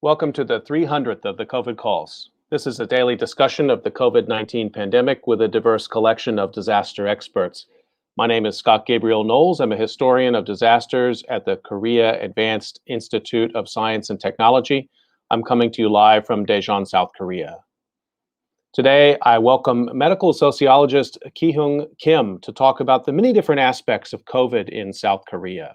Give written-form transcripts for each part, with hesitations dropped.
Welcome to the 300th of the COVID calls. This is a daily discussion of the COVID-19 pandemic with a diverse collection of disaster experts. My name is Scott Gabriel Knowles. I'm a historian of disasters at the Korea Advanced Institute of Science and Technology. I'm coming to you live from Daejeon, South Korea. Today, I welcome medical sociologist Ki-Hung Kim to talk about the many different aspects of COVID in South Korea.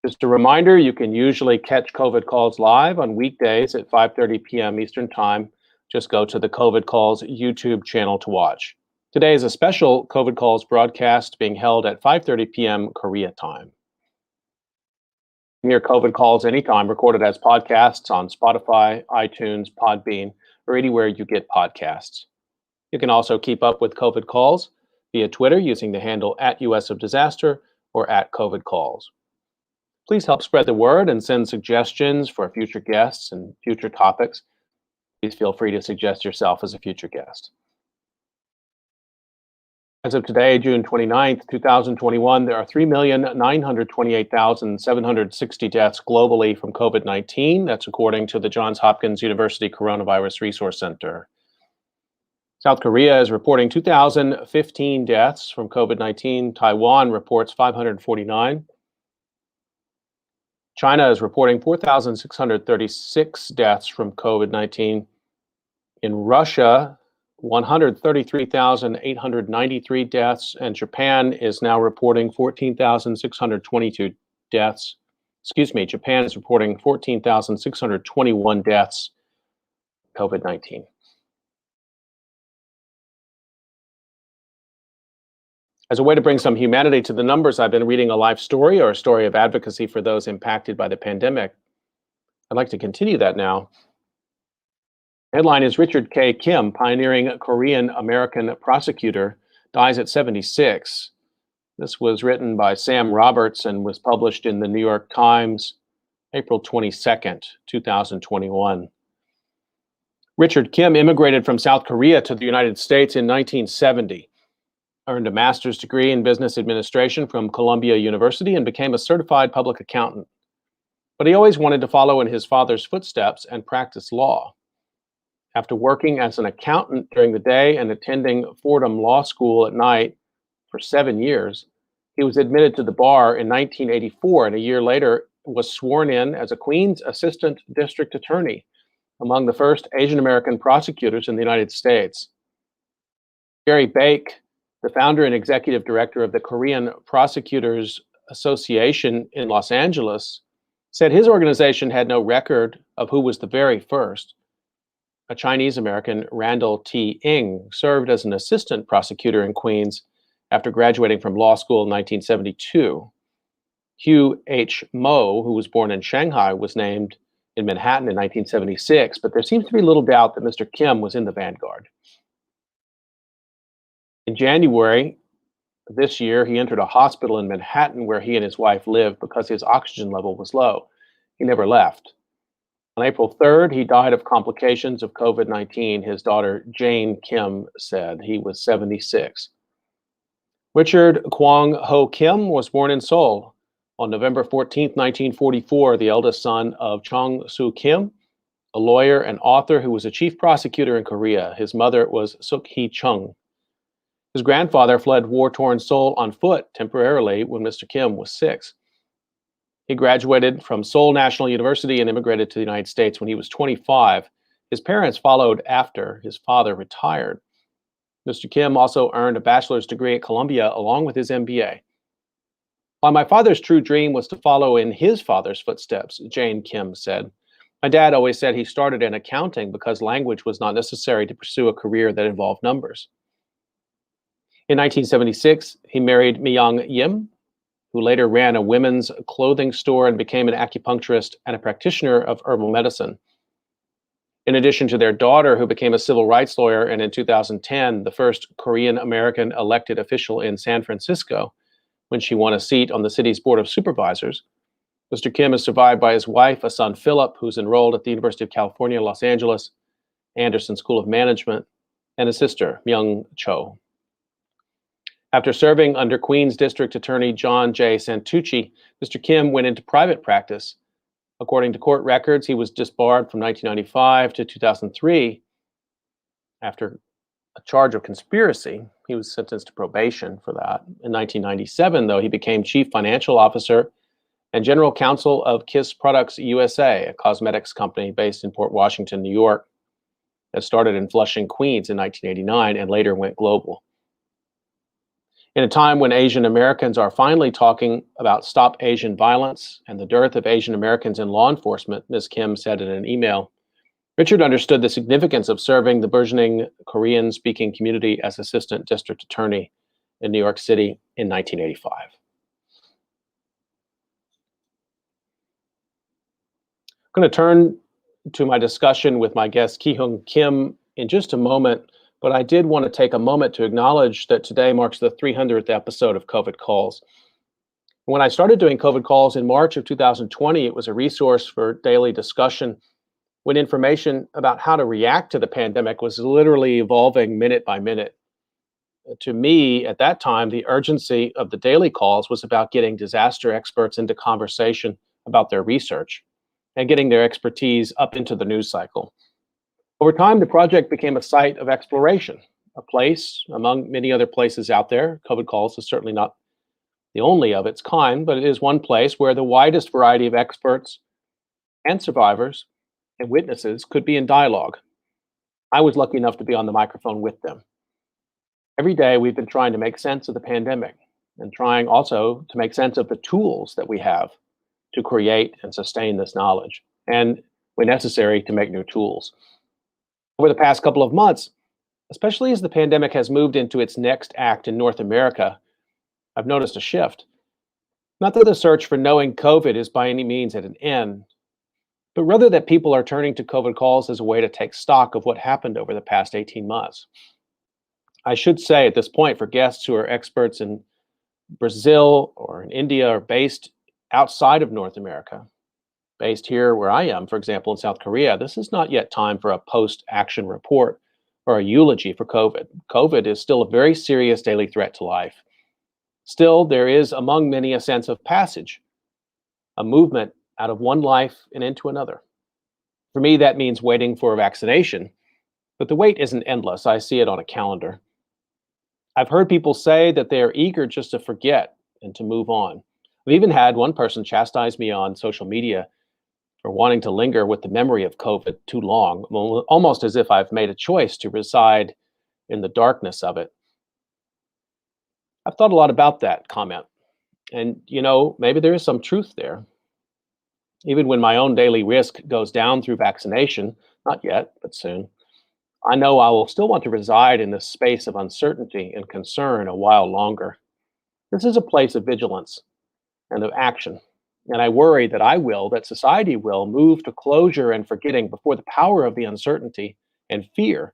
Just a reminder, you can usually catch COVID calls live on weekdays at 5:30 p.m. Eastern Time. Just go to the COVID calls YouTube channel to watch. Today is a special COVID calls broadcast being held at 5:30 p.m. Korea time. You can hear COVID calls anytime, recorded as podcasts on Spotify, iTunes, Podbean, or anywhere you get podcasts. You can also keep up with COVID calls via Twitter using the handle @US of Disaster or @COVID calls. Please help spread the word and send suggestions for future guests and future topics. Please feel free to suggest yourself as a future guest. As of today, June 29th, 2021, there are 3,928,760 deaths globally from COVID-19. That's according to the Johns Hopkins University Coronavirus Resource Center. South Korea is reporting 2,015 deaths from COVID-19. Taiwan reports 549. China is reporting 4,636 deaths from COVID-19. In Russia, 133,893 deaths, and Japan is now reporting 14,622 deaths. Japan is reporting 14,621 deaths, COVID-19. As a way to bring some humanity to the numbers, I've been reading a life story or a story of advocacy for those impacted by the pandemic. I'd like to continue that now. Headline is Richard K. Kim, pioneering Korean-American prosecutor, dies at 76. This was written by Sam Roberts and was published in the New York Times, April 22nd, 2021. Richard Kim immigrated from South Korea to the United States in 1970. Earned a master's degree in business administration from Columbia University and became a certified public accountant. But he always wanted to follow in his father's footsteps and practice law. After working as an accountant during the day and attending Fordham Law School at night for 7 years, he was admitted to the bar in 1984, and a year later was sworn in as a Queens Assistant District Attorney, among the first Asian American prosecutors in the United States. Gary Bake, the founder and executive director of the Korean Prosecutors Association in Los Angeles, said his organization had no record of who was the very first. A Chinese American, Randall T. Ng, served as an assistant prosecutor in Queens after graduating from law school in 1972. Hugh H. Mo, who was born in Shanghai, was named in Manhattan in 1976, but there seems to be little doubt that Mr. Kim was in the vanguard. In January this year, he entered a hospital in Manhattan where he and his wife lived because his oxygen level was low. He never left. On April 3rd, he died of complications of COVID-19, his daughter Jane Kim said. He was 76. Richard Kwang Ho Kim was born in Seoul on November 14, 1944, the eldest son of Chung Soo Kim, a lawyer and author who was a chief prosecutor in Korea. His mother was Suk Hee Chung. His grandfather fled war-torn Seoul on foot temporarily when Mr. Kim was 6. He graduated from Seoul National University and immigrated to the United States when he was 25. His parents followed after his father retired. Mr. Kim also earned a bachelor's degree at Columbia along with his MBA. While my father's true dream was to follow in his father's footsteps, Jane Kim said, my dad always said he started in accounting because language was not necessary to pursue a career that involved numbers. In 1976, he married Myung Yim, who later ran a women's clothing store and became an acupuncturist and a practitioner of herbal medicine. In addition to their daughter, who became a civil rights lawyer and in 2010, the first Korean-American elected official in San Francisco, when she won a seat on the city's Board of Supervisors, Mr. Kim is survived by his wife, a son, Philip, who's enrolled at the University of California, Los Angeles, Anderson School of Management, and a sister, Myung Cho. After serving under Queens District Attorney John J. Santucci, Mr. Kim went into private practice According to court records, he was disbarred from 1995 to 2003 after a charge of conspiracy. He was sentenced to probation for that. In 1997, though, he became chief financial officer and general counsel of Kiss Products USA, a cosmetics company based in Port Washington, New York, that started in Flushing, Queens in 1989 and later went global. In a time when Asian Americans are finally talking about Stop Asian Violence and the dearth of Asian Americans in law enforcement, Ms. Kim said in an email, Richard understood the significance of serving the burgeoning Korean-speaking community as assistant district attorney in New York City in 1985. I'm going to turn to my discussion with my guest, Ki-Hung Kim, in just a moment, but I did want to take a moment to acknowledge that today marks the 300th episode of COVID Calls. When I started doing COVID Calls in March of 2020, it was a resource for daily discussion when information about how to react to the pandemic was literally evolving minute by minute. To me, at that time, the urgency of the daily calls was about getting disaster experts into conversation about their research and getting their expertise up into the news cycle. Over time, the project became a site of exploration, a place among many other places out there. COVID Calls is certainly not the only of its kind, but it is one place where the widest variety of experts and survivors and witnesses could be in dialogue. I was lucky enough to be on the microphone with them. Every day, we've been trying to make sense of the pandemic and trying also to make sense of the tools that we have to create and sustain this knowledge, and when necessary, to make new tools. Over the past couple of months, especially as the pandemic has moved into its next act in North America, I've noticed a shift. Not that the search for knowing COVID is by any means at an end, but rather that people are turning to COVID Calls as a way to take stock of what happened over the past 18 months. I should say at this point, for guests who are experts in Brazil or in India or based outside of North America, based here where I am, for example, in South Korea, this is not yet time for a post-action report or a eulogy for COVID. COVID is still a very serious daily threat to life. Still, there is among many a sense of passage, a movement out of one life and into another. For me, that means waiting for a vaccination, but the wait isn't endless. I see it on a calendar. I've heard people say that they are eager just to forget and to move on. I've even had one person chastise me on social media for wanting to linger with the memory of COVID too long, almost as if I've made a choice to reside in the darkness of it. I've thought a lot about that comment. And, maybe there is some truth there. Even when my own daily risk goes down through vaccination, not yet, but soon, I know I will still want to reside in this space of uncertainty and concern a while longer. This is a place of vigilance and of action. And I worry that society will move to closure and forgetting before the power of the uncertainty and fear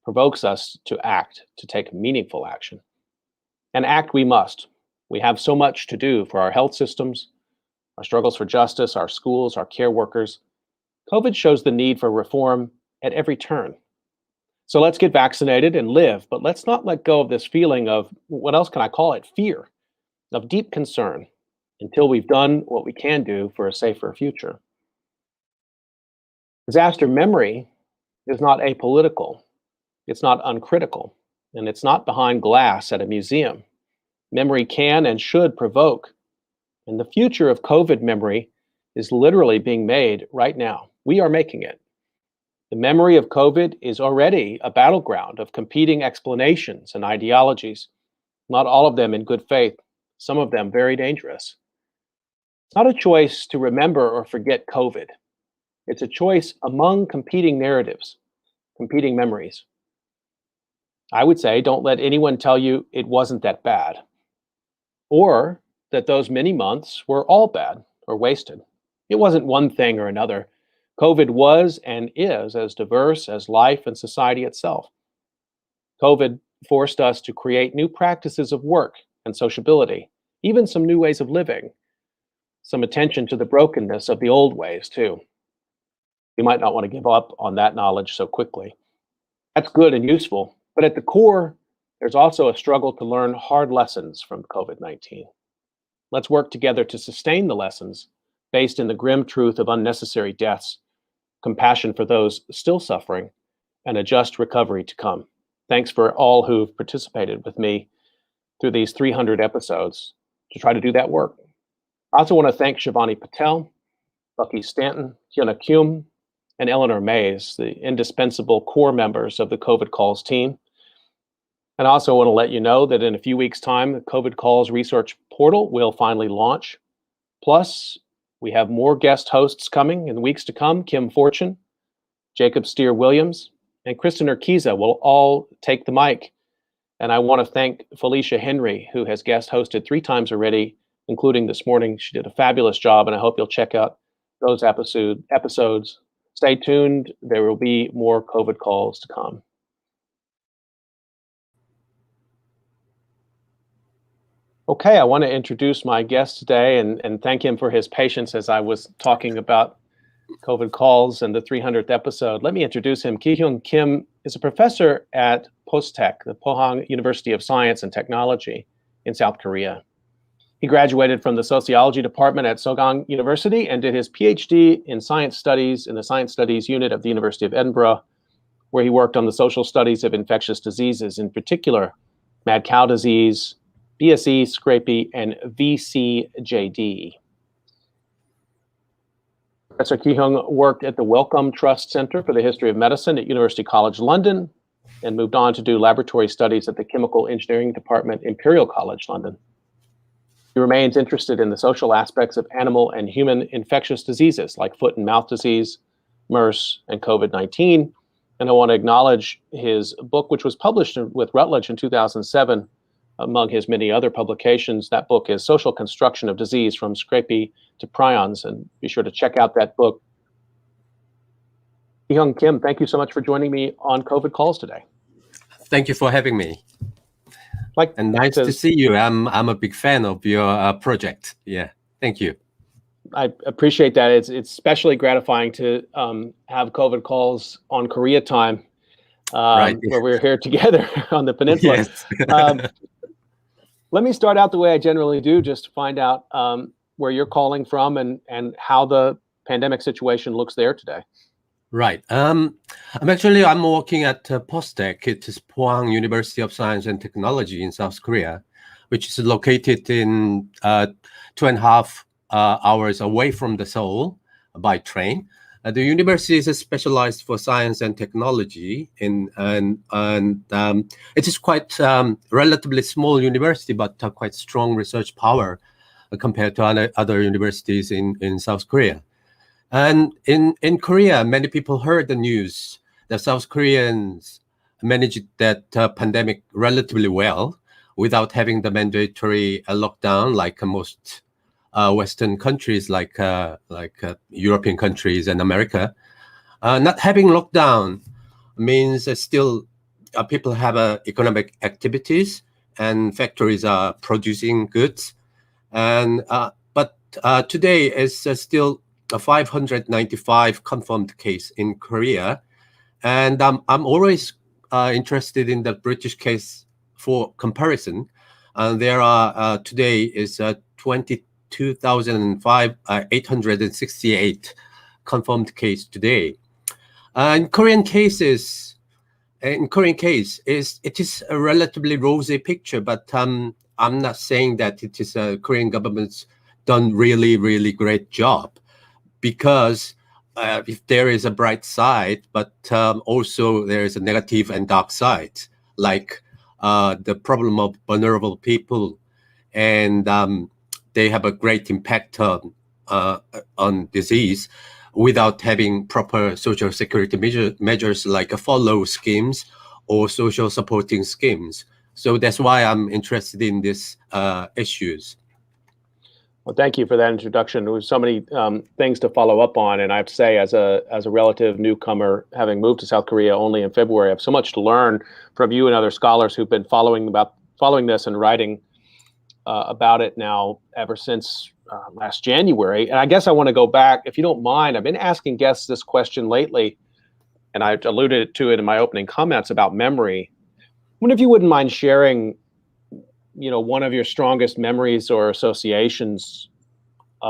provokes us to act, to take meaningful action. And act we must. We have so much to do for our health systems, our struggles for justice, our schools, our care workers. COVID shows the need for reform at every turn. So let's get vaccinated and live, but let's not let go of this feeling of, what else can I call it, fear, of deep concern, until we've done what we can do for a safer future. Disaster memory is not apolitical, it's not uncritical, and it's not behind glass at a museum. Memory can and should provoke, and the future of COVID memory is literally being made right now. We are making it. The memory of COVID is already a battleground of competing explanations and ideologies, not all of them in good faith, some of them very dangerous. It's not a choice to remember or forget COVID. It's a choice among competing narratives, competing memories. I would say, don't let anyone tell you it wasn't that bad, or that those many months were all bad or wasted. It wasn't one thing or another. COVID was and is as diverse as life and society itself. COVID forced us to create new practices of work and sociability, even some new ways of living, some attention to the brokenness of the old ways too. We might not want to give up on that knowledge so quickly. That's good and useful, but at the core, there's also a struggle to learn hard lessons from COVID-19. Let's work together to sustain the lessons based in the grim truth of unnecessary deaths, compassion for those still suffering, and a just recovery to come. Thanks for all who've participated with me through these 300 episodes to try to do that work. I also want to thank Shivani Patel, Bucky Stanton, Hyuna Kim, and Eleanor Mays, the indispensable core members of the COVID Calls team. And I also want to let you know that in a few weeks' time, the COVID Calls research portal will finally launch. Plus, we have more guest hosts coming in the weeks to come. Kim Fortune, Jacob Steer-Williams, and Kristen Urquiza will all take the mic. And I want to thank Felicia Henry, who has guest hosted 3 times already, including this morning. She did a fabulous job, and I hope you'll check out those episodes. Stay tuned. There will be more COVID Calls to come. Okay, I want to introduce my guest today and thank him for his patience as I was talking about COVID Calls and the 300th episode. Let me introduce him. Ki-Hyun Kim is a professor at Postech, the Pohang University of Science and Technology in South Korea. He graduated from the sociology department at Sogang University and did his PhD in science studies in the science studies unit of the University of Edinburgh, where he worked on the social studies of infectious diseases, in particular, mad cow disease, BSE, scrapie, and VCJD. Professor Ki-Hyun worked at the Wellcome Trust Center for the History of Medicine at University College London and moved on to do laboratory studies at the Chemical Engineering Department, Imperial College London. He remains interested in the social aspects of animal and human infectious diseases like foot and mouth disease, MERS, and COVID-19. And I want to acknowledge his book, which was published with Routledge in 2007, among his many other publications. That book is Social Construction of Disease from Scrapie to Prions, and be sure to check out that book. Ki-Hyun Kim, thank you so much for joining me on COVID Calls today. Thank you for having me. And nice to see you. I'm a big fan of your project. Yeah, thank you. I appreciate that. It's especially gratifying to have COVID Calls on Korea time, right, where we're here together on the peninsula. Yes. Let me start out the way I generally do, just to find out where you're calling from and how the pandemic situation looks there today. Right. I'm working at Postech. It is Pohang University of Science and Technology in South Korea, which is located in 2.5 hours away from the Seoul by train. The university is specialized for science and technology, and it is quite relatively small university, but quite strong research power compared to other universities in South Korea. And in Korea, many people heard the news that South Koreans managed that pandemic relatively well without having the mandatory lockdown like most Western countries, like European countries and America. Not having lockdown means still people have economic activities and factories are producing goods. And but today is still a 595 confirmed case in Korea, and I'm always interested in the British case for comparison. There are today is 22,868 confirmed case today. In Korean case, it is a relatively rosy picture, but I'm not saying that it is Korean government's done really great job, because if there is a bright side, but also there is a negative and dark side, like the problem of vulnerable people, and they have a great impact on disease without having proper social security measures like furlough schemes or social supporting schemes. So that's why I'm interested in these issues. Well, thank you for that introduction. There was so many things to follow up on, and I have to say, as a relative newcomer, having moved to South Korea only in February, I have so much to learn from you and other scholars who've been following this and writing about it now ever since last January. And I guess I want to go back, if you don't mind. I've been asking guests this question lately, and I alluded to it in my opening comments about memory. I wonder if you wouldn't mind sharing, one of your strongest memories or associations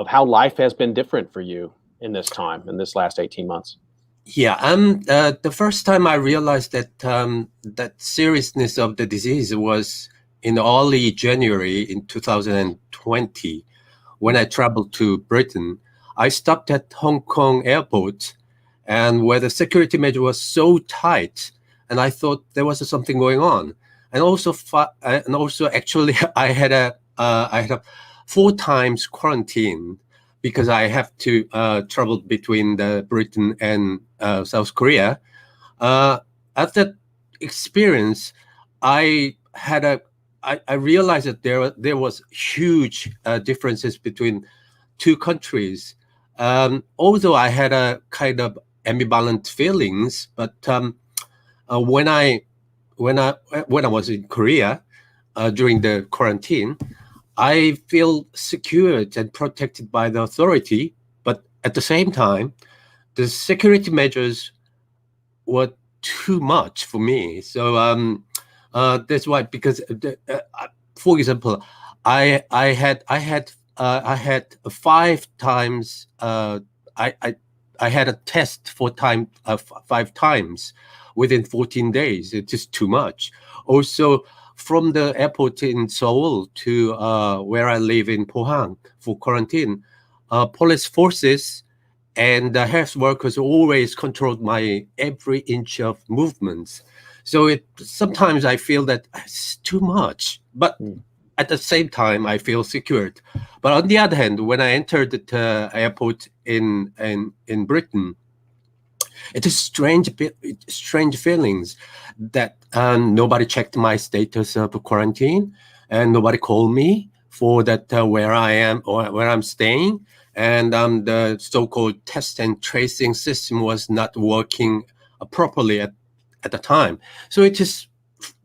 how life has been different for you in this last 18 months. Yeah, the first time I realized that that seriousness of the disease was in early January in 2020, when I traveled to Britain. I stopped at Hong Kong airport, and where the security measure was so tight, and I thought there was something going on. And also actually I had a 4 times quarantine, because I have to travel between Britain and South Korea. After that experience, I realized that there was huge differences between two countries. Although I had a kind of ambivalent feelings, but when I was in Korea during the quarantine, I feel secured and protected by the authority, but at the same time, the security measures were too much for me. So that's why, because for example, I had 5 times. I had a test 5 times within 14 days. It is too much. Also, from the airport in Seoul to where I live in Pohang for quarantine, police forces and the health workers always controlled my every inch of movements. So sometimes I feel that it's too much, but at the same time I feel secured. But on the other hand, when I entered the airport in Britain, it is strange feelings that nobody checked my status of quarantine, and nobody called me for that where I am or where I'm staying, and the so-called test and tracing system was not working properly at the time. So it is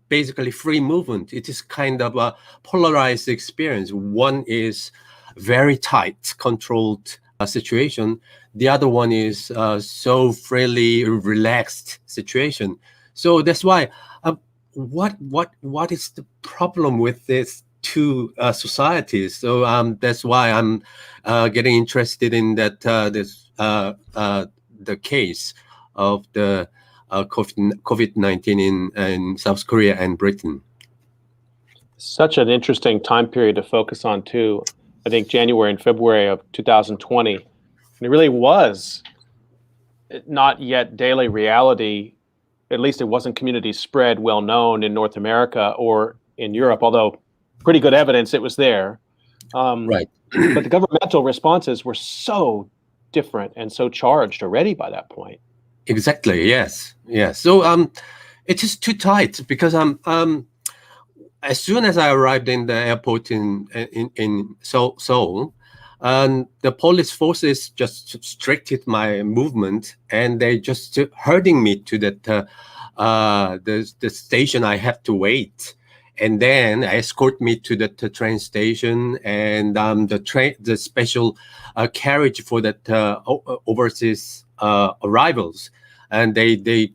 basically free movement. It is kind of a polarized experience. One is very tight, controlled situation. The other one is so freely relaxed situation. So that's why what is the problem with these two societies? So that's why I'm getting interested in that the case of the COVID-19 in South Korea and Britain. Such an interesting time period to focus on too. I think January and February of 2020, and it really was not yet daily reality. At least it wasn't community spread, well known in North America or in Europe, although pretty good evidence it was there. Right. But the governmental responses were so different and so charged already by that point. Exactly. Yes. So it is too tight, because as soon as I arrived in the airport in Seoul, the police forces just restricted my movement, and they just herding me to that the station I have to wait, and then escort me to the train station, and the special carriage for that overseas arrivals, and they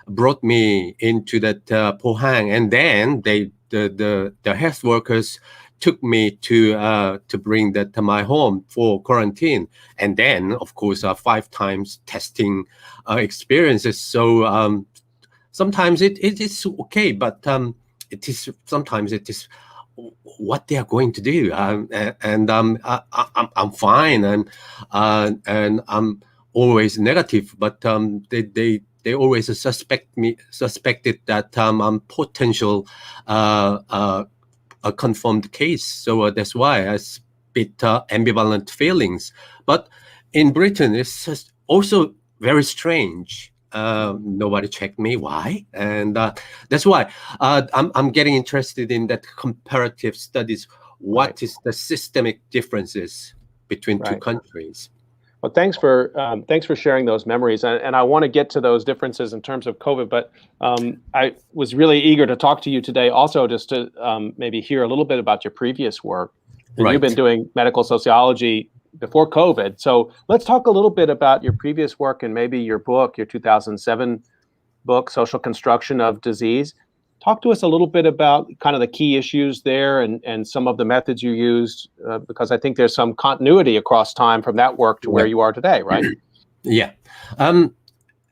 brought me into that Pohang, and then the health workers took me to bring that to my home for quarantine, and then of course 5 times testing experiences. So sometimes it is okay, but sometimes it is what they are going to do, and I'm fine, and I'm always negative, but they always suspected that I'm potential a confirmed case. So that's why I bit ambivalent feelings. But in Britain, it's just also very strange. Nobody checked me. Why? And that's why I'm getting interested in that comparative studies. What is the systemic differences between two countries? Well, thanks for sharing those memories, and I want to get to those differences in terms of COVID. But I was really eager to talk to you today, also just to maybe hear a little bit about your previous work. You've been doing medical sociology before COVID, so let's talk a little bit about your previous work and maybe your book, your 2007 book, Social Construction of Disease. Talk to us a little bit about kind of the key issues there and some of the methods you used, because I think there's some continuity across time from that work to where you are today, right? Yeah.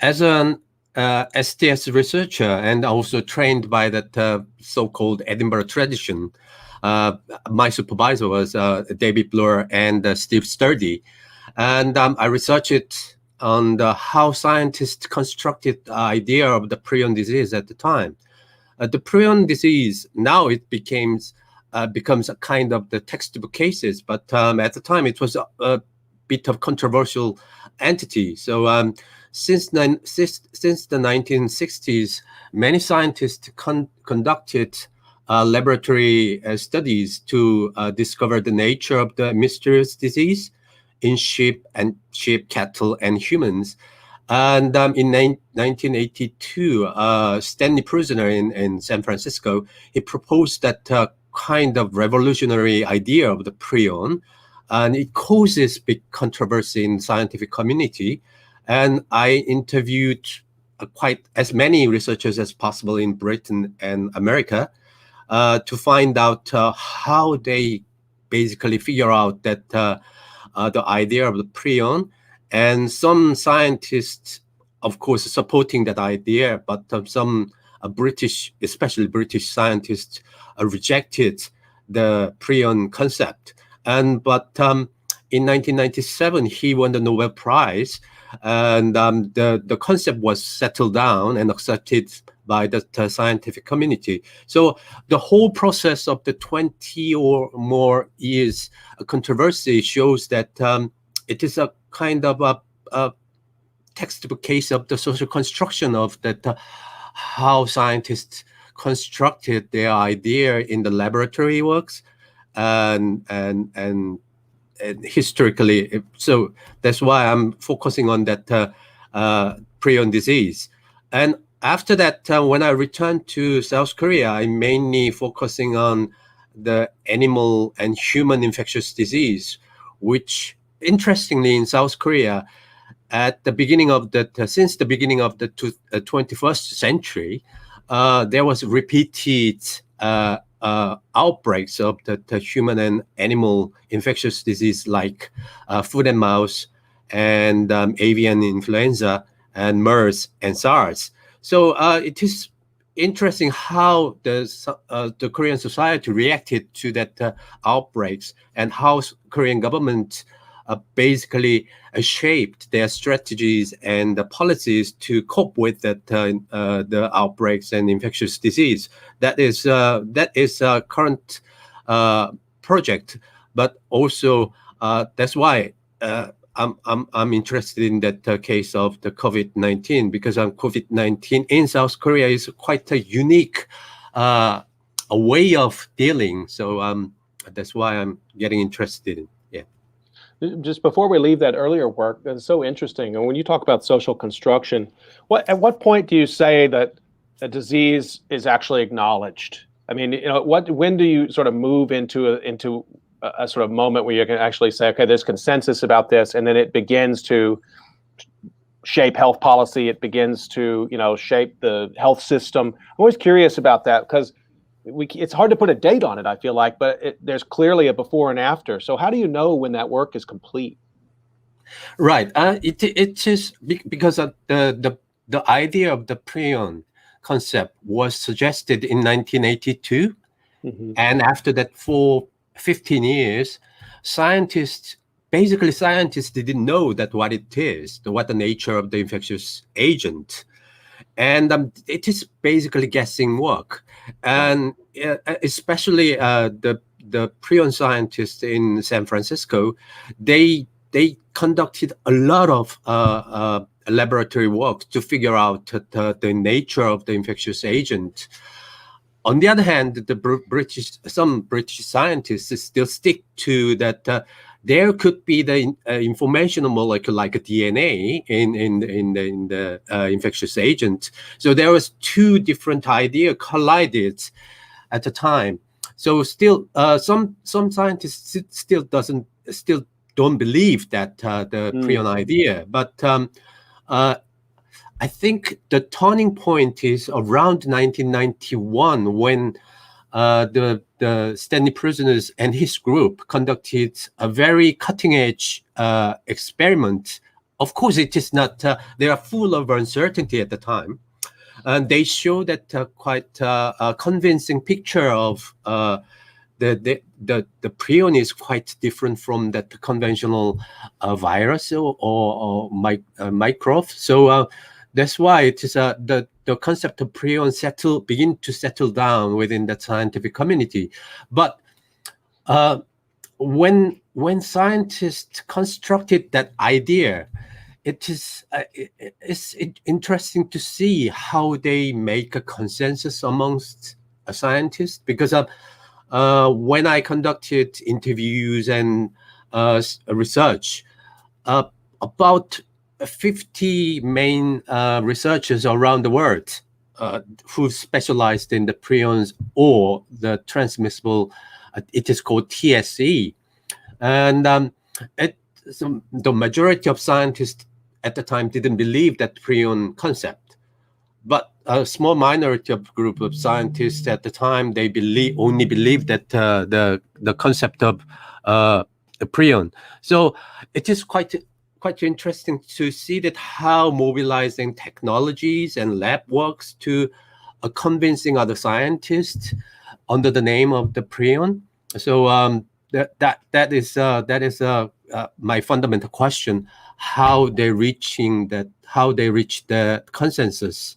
As an STS researcher and also trained by that so-called Edinburgh tradition, my supervisor was David Bloor and Steve Sturdy. And I researched on how scientists constructed the idea of the prion disease at the time. The prion disease, now it becomes a kind of the textbook cases, but at the time it was a bit of controversial entity. So since the 1960s, many scientists conducted laboratory studies to discover the nature of the mysterious disease in sheep, cattle, and humans. And in 1982, Stanley Prusiner in San Francisco, he proposed that kind of revolutionary idea of the prion, and it causes big controversy in the scientific community. And I interviewed quite as many researchers as possible in Britain and America to find out how they basically figure out that the idea of the prion. And some scientists, of course, supporting that idea, but some British, especially British scientists, rejected the prion concept. But in 1997, he won the Nobel Prize, and the concept was settled down and accepted by the scientific community. So the whole process of the 20 or more years controversy shows that it is a kind of a textbook case of the social construction of that, how scientists constructed their idea in the laboratory works and historically. So that's why I'm focusing on that prion disease. And after that, when I returned to South Korea, I'm mainly focusing on the animal and human infectious disease, which interestingly in South Korea, at the beginning of since the beginning of the 21st century, there was repeated outbreaks of the human and animal infectious disease like foot and mouth and avian influenza and MERS and SARS. So it is interesting how the Korean society reacted to that outbreaks and how Korean government basically shaped their strategies and the policies to cope with that the outbreaks and infectious disease. That is a current project, but also that's why I'm interested in that case of the COVID-19, because COVID-19 in South Korea is quite a unique a way of dealing. So that's why I'm getting interested in. Just before we leave that earlier work, that's so interesting. And when you talk about social construction, at what point do you say that a disease is actually acknowledged? I mean, when do you sort of move into a sort of moment where you can actually say, okay, there's consensus about this, and then it begins to shape health policy, it begins to shape the health system? I'm always curious about that because it's hard to put a date on it, I feel like, but there's clearly a before and after. So how do you know when that work is complete? Right. It is because of the idea of the prion concept was suggested in 1982. Mm-hmm. And after that, for 15 years, scientists didn't know that what it is, what the nature of the infectious agent. And it is basically guessing work. And especially the prion scientists in San Francisco, they conducted a lot of laboratory work to figure out the nature of the infectious agent. On the other hand, some British scientists still stick to that there could be the informational molecule like a DNA in the infectious agent. So there was two different ideas collided at the time. So still, some scientists still don't believe that the prion idea. But I think the turning point is around 1991 when the Stanley Prisoners and his group conducted a very cutting-edge experiment. Of course, it is not. They are full of uncertainty at the time, and they show that quite a convincing picture of the prion is quite different from that conventional virus or microbe. So that's why it is the concept of prion begin to settle down within the scientific community. But when scientists constructed that idea, it's interesting to see how they make a consensus amongst scientists, because when I conducted interviews and research, about 50 main researchers around the world who specialized in the prions or the transmissible, it is called TSE. And the majority of scientists at the time didn't believe that prion concept. But a small minority of group of scientists at the time, they only believed that the concept of the prion. So it is quite interesting to see that how mobilizing technologies and lab works to convincing other scientists under the name of the prion. So that is my fundamental question: how they reach the consensus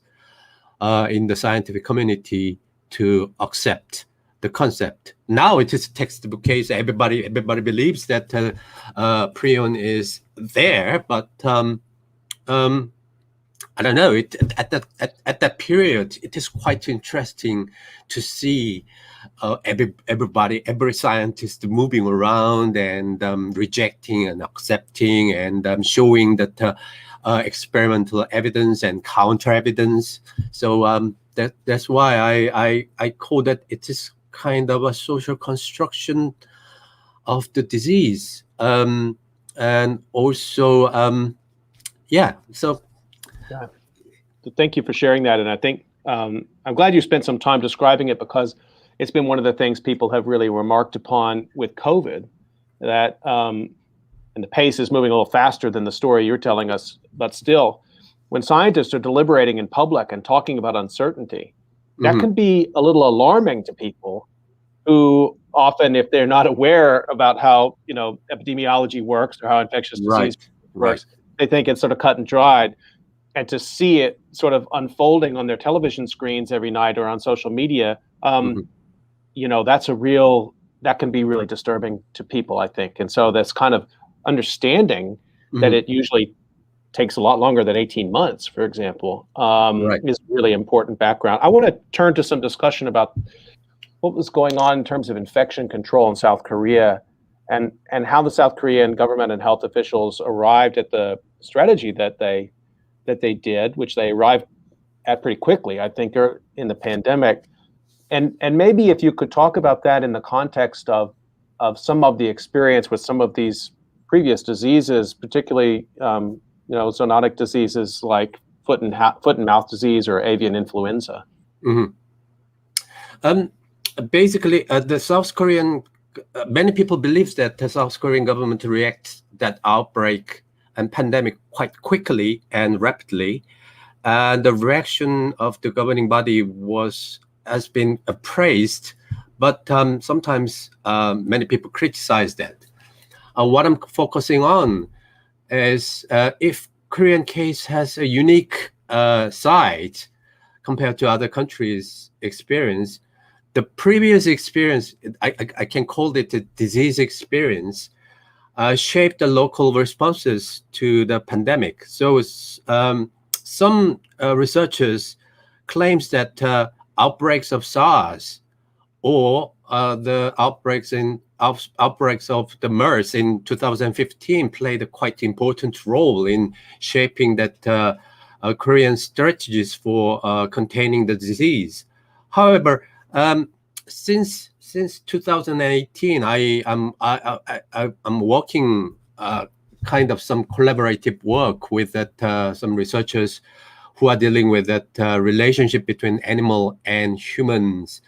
in the scientific community to accept the concept. Now it is a textbook case. Everybody believes that prion is there, but I don't know. At that period, it is quite interesting to see every scientist moving around and rejecting and accepting and showing that experimental evidence and counter evidence. So that's why I call that it is kind of a social construction of the disease, and also So thank you for sharing that, and I think I'm glad you spent some time describing it, because it's been one of the things people have really remarked upon with COVID, that and the pace is moving a little faster than the story you're telling us, but still, when scientists are deliberating in public and talking about uncertainty, that can be a little alarming to people who often, if they're not aware about how epidemiology works or how infectious disease works, they think it's sort of cut and dried. And to see it sort of unfolding on their television screens every night or on social media, that can be really disturbing to people, I think. And so that's kind of understanding that it usually takes a lot longer than 18 months, for example, is really important background. I want to turn to some discussion about what was going on in terms of infection control in South Korea, and how the South Korean government and health officials arrived at the strategy that they did, which they arrived at pretty quickly, I think, in the pandemic. And maybe if you could talk about that in the context of some of the experience with some of these previous diseases, particularly zoonotic diseases like foot and mouth disease or avian influenza. Basically, the South Korean, many people believe that the South Korean government reacts that outbreak and pandemic quite quickly and rapidly, and the reaction of the governing body has been praised, but sometimes many people criticize that. What I'm focusing on is if Korean case has a unique side compared to other countries' experience. The previous experience, I can call it a disease experience, shaped the local responses to the pandemic. So some researchers claims that outbreaks of SARS or the outbreaks of the MERS in 2015 played a quite important role in shaping that Korean strategies for containing the disease. However, since 2018, I'm working kind of some collaborative work with some researchers who are dealing with that relationship between animal and humans.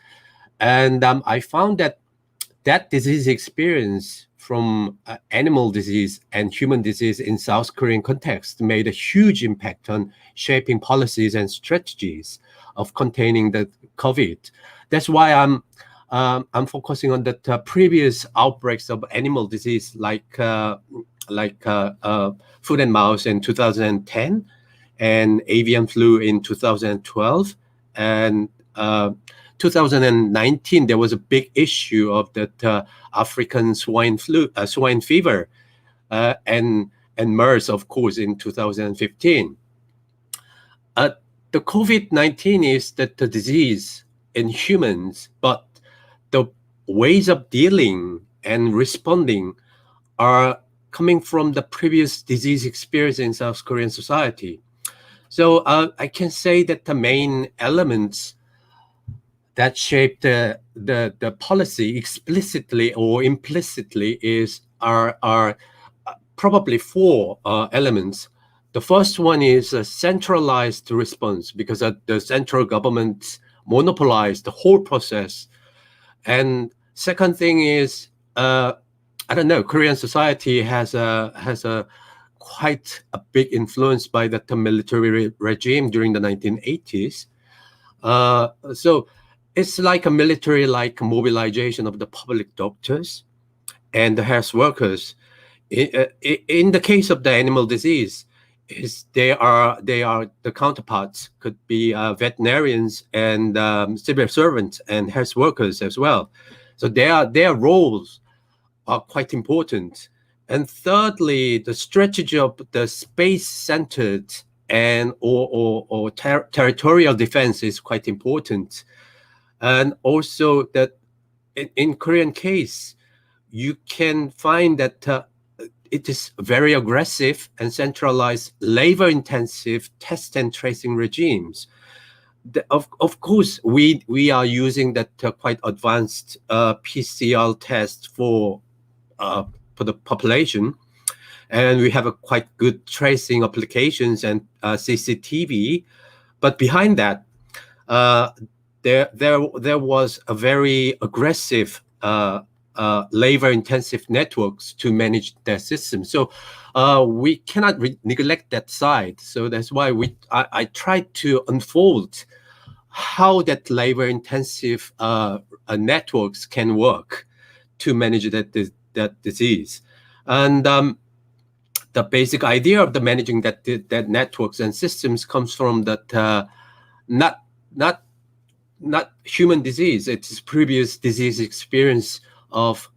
And I found that disease experience from animal disease and human disease in South Korean context made a huge impact on shaping policies and strategies of containing the COVID. That's why I'm focusing on the previous outbreaks of animal disease, like foot and mouth in 2010, and avian flu in 2012, and 2019 there was a big issue of that African swine fever, and MERS, of course, in 2015. The COVID-19 is that the disease in humans, but the ways of dealing and responding are coming from the previous disease experience in South Korean society. So I can say that the main elements that shape the policy explicitly or implicitly are probably four elements. The first one is a centralized response, because the central government monopolized the whole process. And second thing is, Korean society has a quite a big influence by the military regime during the 1980s. So it's like a military-like mobilization of the public doctors and the health workers. In the case of the animal disease, they are the counterparts could be veterinarians and civil servants and health workers as well. So their roles are quite important. And thirdly, the strategy of the space-centered and or territorial defense is quite important. And also that in Korean case, you can find that it is very aggressive and centralized, labor-intensive test and tracing regimes. Of course, we are using that quite advanced PCR test for the population, and we have a quite good tracing applications and CCTV. But behind that, there was a very aggressive labor-intensive networks to manage their system. So we cannot neglect that side. So that's why I tried to unfold how that labor-intensive networks can work to manage that disease. And the basic idea of the managing that networks and systems comes from that not human disease. It's previous disease experience of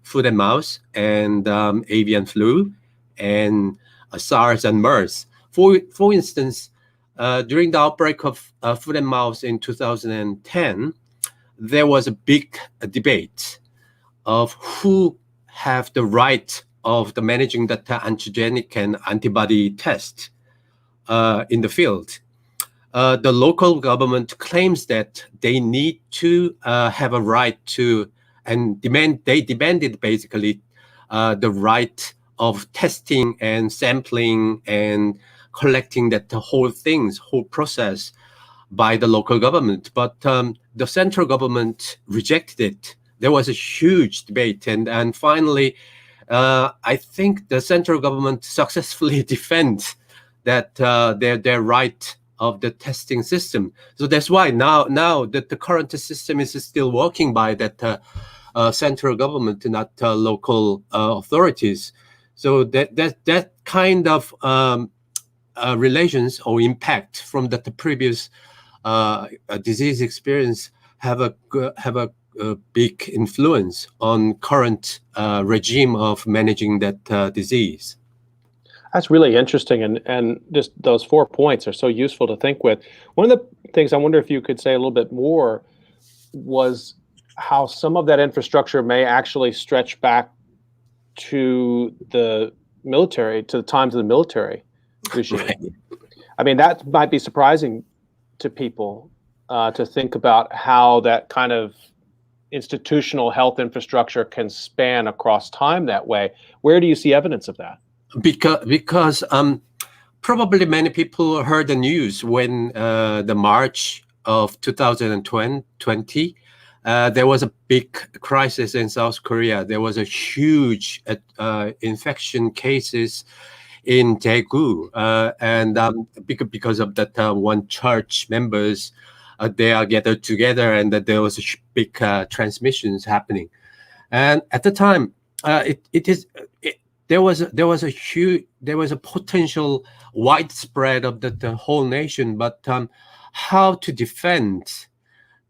foot and mouth and avian flu and SARS and MERS. For instance, during the outbreak of foot and mouth in 2010, there was a big debate of who have the right of the managing the antigenic and antibody test in the field. The local government claims that they need to have a right to, and they demanded basically the right of testing and sampling and collecting the whole process by the local government. But the central government rejected it. There was a huge debate, and finally, I think the central government successfully defends that their right of the testing system. So that's why now that the current system is still working by that central government, not local authorities. So that kind of relations or impact from the previous disease experience have a big influence on current regime of managing that disease. That's really interesting, and just those 4 points are so useful to think with. One of the things I wonder if you could say a little bit more was how some of that infrastructure may actually stretch back to the military, to the times of the military regime. Right. I mean, that might be surprising to people to think about how that kind of institutional health infrastructure can span across time that way. Where do you see evidence of that? Because Probably many people heard the news when the March of 2020, there was a big crisis in South Korea. There was a huge infection cases in Daegu, and because of that, one church members they are gathered together, and that there was a big transmissions happening. And at the time, there was a potential widespread of the whole nation, but how to defend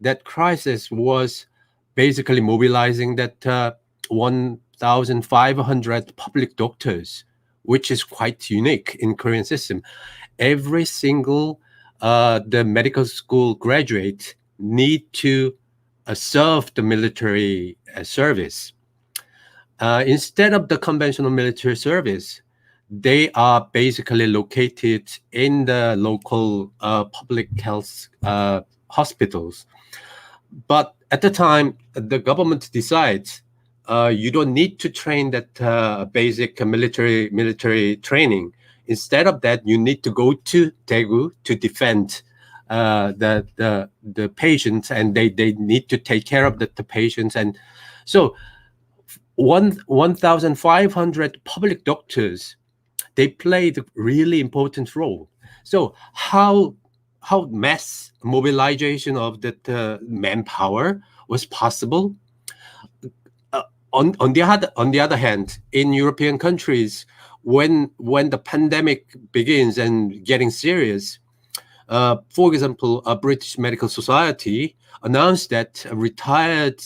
that crisis was basically mobilizing that 1,500 public doctors, which is quite unique in Korean system. Every single the medical school graduate need to serve the military service. Instead of the conventional military service, they are basically located in the local public health hospitals. But at the time, the government decides you don't need to train that basic military training. Instead of that, you need to go to Daegu to defend the patients, and they need to take care of the patients. And so 1,500 public doctors, they played a really important role. So how mass mobilization of that manpower was possible? On the other hand, in European countries, when the pandemic begins and getting serious, for example, a British Medical Society announced that retired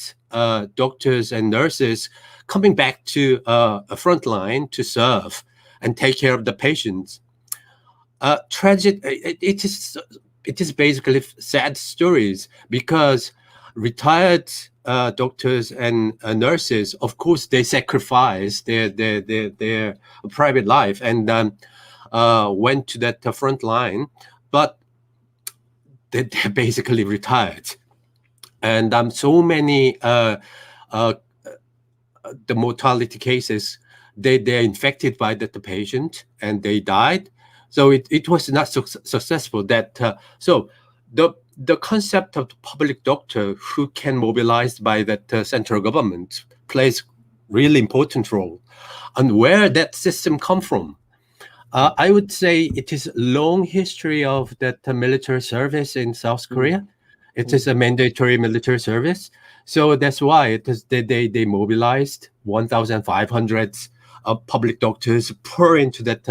doctors and nurses coming back to a front line to serve and take care of the patients. It is basically sad stories, because retired doctors and nurses, of course, they sacrifice their private life and went to that front line, but they're basically retired. And so many the mortality cases, they're infected by the patient and they died. So it was not successful. So the concept of the public doctor who can mobilize by that central government plays really important role. And where that system come from? I would say it is a long history of that military service in South Korea. It is a mandatory military service. So that's why it is they mobilized 1,500 public doctors pour into that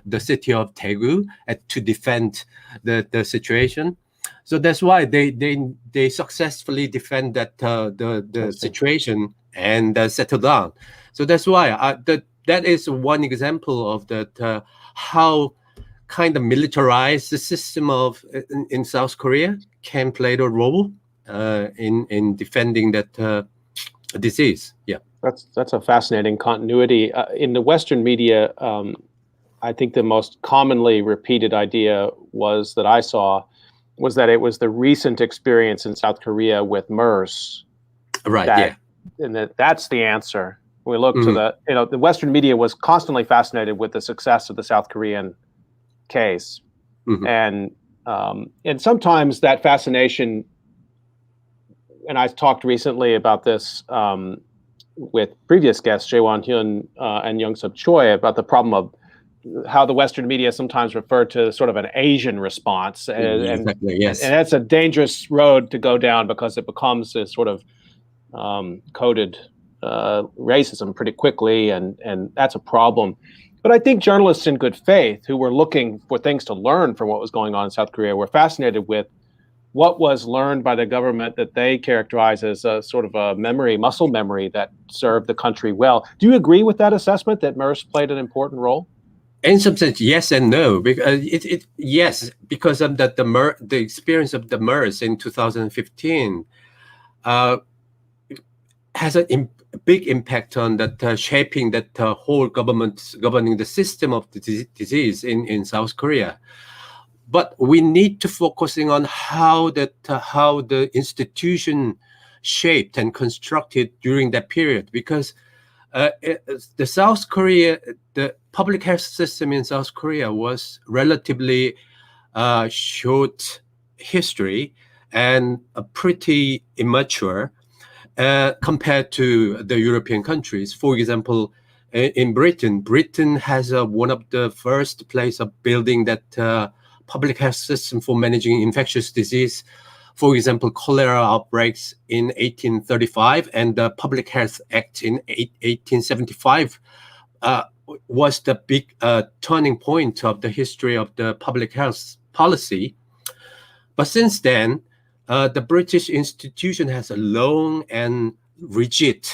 the city of Daegu to defend the situation. So that's why they successfully defend that the situation and settle down. So that's why that is one example of that how kind of militarized the system of in South Korea can play the role in defending that disease. Yeah, that's a fascinating continuity in the Western media. I think the most commonly repeated idea that I saw was that it was the recent experience in South Korea with MERS, right? And that's the answer. We look to the Western media was constantly fascinated with the success of the South Korean case, and sometimes that fascination. And I talked recently about this with previous guests, Jae-won Hyun and Young-Sub Choi, about the problem of how the Western media sometimes refer to sort of an Asian response, exactly, yes. And that's a dangerous road to go down, because it becomes this sort of coded racism pretty quickly, and that's a problem. But I think journalists in good faith who were looking for things to learn from what was going on in South Korea were fascinated with what was learned by the government that they characterize as a sort of a muscle memory that served the country well. Do you agree with that assessment, that MERS played an important role? In some sense, yes and no. Because yes, because of the experience of the MERS in 2015 has a big impact on that shaping that whole government governing the system of the disease in South Korea. But we need to focusing on how the institution shaped and constructed during that period, because the South Korea, the public health system in South Korea was relatively short history and pretty immature compared to the European countries. For example, in Britain has one of the first place of building that public health system for managing infectious disease. For example, cholera outbreaks in 1835 and the Public Health Act in 1875 was the big turning point of the history of the public health policy. But since then, the British institution has a long and rigid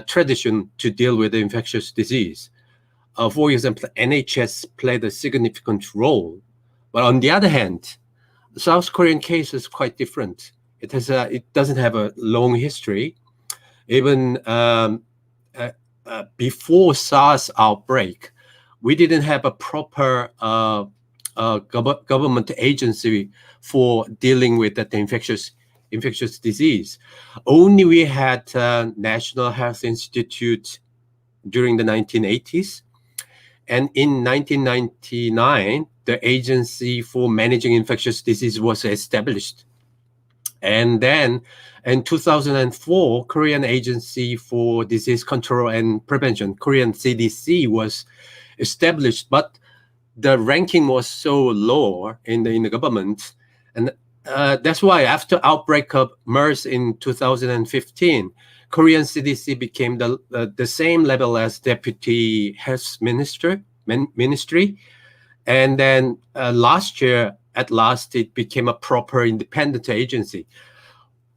tradition to deal with infectious disease. For example, NHS played a significant role. But on the other hand, the South Korean case is quite different. It doesn't have a long history. Even before SARS outbreak, we didn't have a proper government agency for dealing with that infectious disease. Only we had National Health Institute during the 1980s. And in 1999, the Agency for Managing Infectious Disease was established. And then in 2004, Korean Agency for Disease Control and Prevention, Korean CDC, was established, but the ranking was so low in the government. And that's why after outbreak of MERS in 2015, Korean CDC became the same level as Deputy Health Ministry. And then last year, at last, it became a proper independent agency.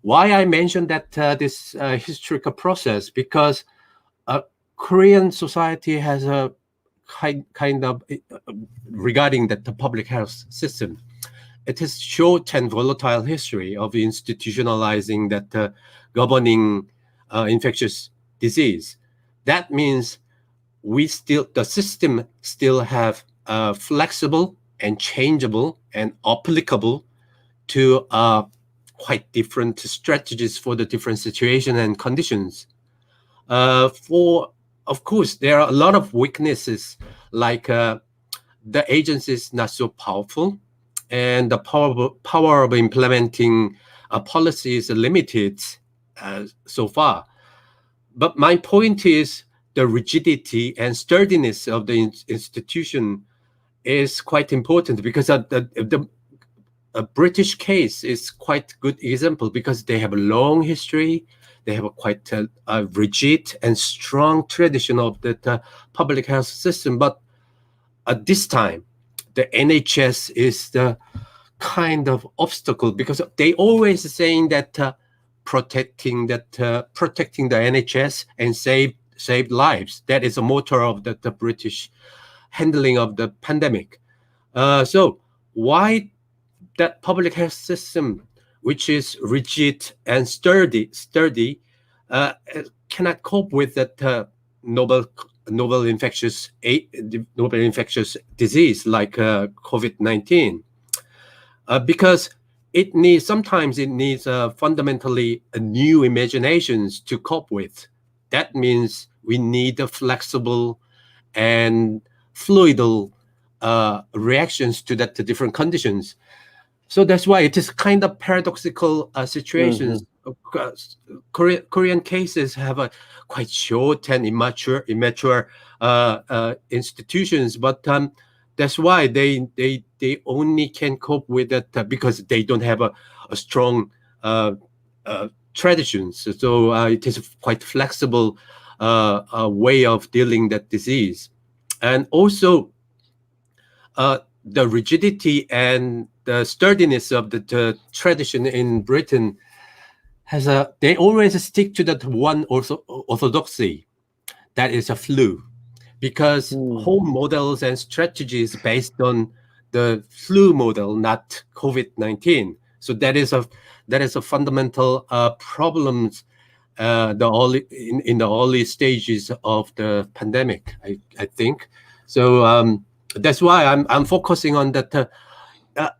Why I mentioned that this historical process, because Korean society has a kind of, regarding the public health system, it has short and volatile history of institutionalizing that governing infectious disease. That means the system still have flexible and changeable and applicable to quite different strategies for the different situation and conditions. Of course, there are a lot of weaknesses, like the agency is not so powerful, and the power of implementing a policy is limited so far. But my point is the rigidity and sturdiness of the institution is quite important, because the British case is quite good example, because they have a long history. They have a quite rigid and strong tradition of the public health system. But at this time, the NHS is the kind of obstacle, because they always saying that protecting the NHS and save lives. That is a motto of the British handling of the pandemic. So why that public health system, which is rigid and sturdy, cannot cope with that novel infectious disease like COVID-19? Because sometimes it needs fundamentally new imaginations to cope with. That means we need a flexible and fluid reactions to the different conditions. So that's why it is kind of paradoxical situations. Korean cases have a quite short and immature institutions, but that's why they only can cope with that because they don't have a strong traditions. So it is quite flexible way of dealing that disease. And also the rigidity and the sturdiness of the tradition in Britain they always stick to that one orthodoxy, that is a flu, because whole models and strategies based on the flu model, not COVID-19. So that is a fundamental problems in the early stages of the pandemic, I think. So that's why I'm focusing on that.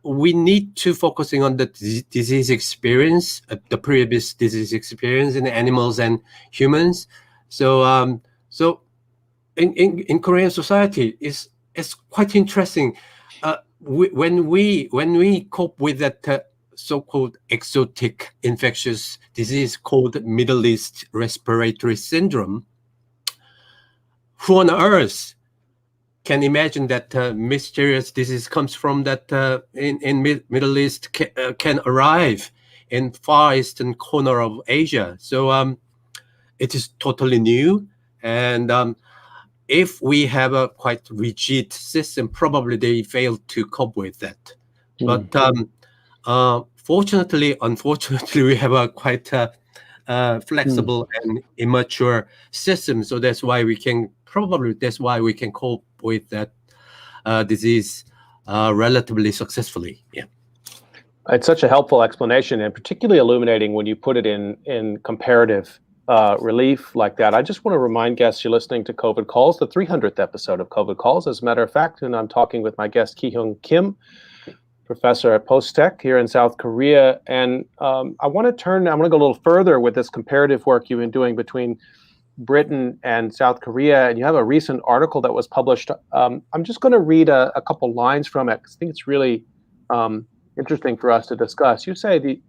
We need to focusing on the disease experience, the previous disease experience in animals and humans. So So in Korean society, it's quite interesting. When we cope with that so-called exotic infectious disease called Middle East respiratory syndrome, who on earth can imagine that mysterious disease comes from that in Middle East can arrive in far eastern corner of Asia? So it is totally new, and if we have a quite rigid system, probably they fail to cope with that. But fortunately, unfortunately, we have a quite flexible and immature system. So that's why we can cope with that disease relatively successfully. Yeah. It's such a helpful explanation, and particularly illuminating when you put it in comparative relief like that. I just want to remind guests you're listening to COVID Calls, the 300th episode of COVID Calls, as a matter of fact, and I'm talking with my guest, Ki-Hyung Kim, professor at Post-Tech here in South Korea. And I want to go a little further with this comparative work you've been doing between Britain and South Korea, and you have a recent article that was published. I'm just going to read a couple lines from it, because I think it's really interesting for us to discuss. You say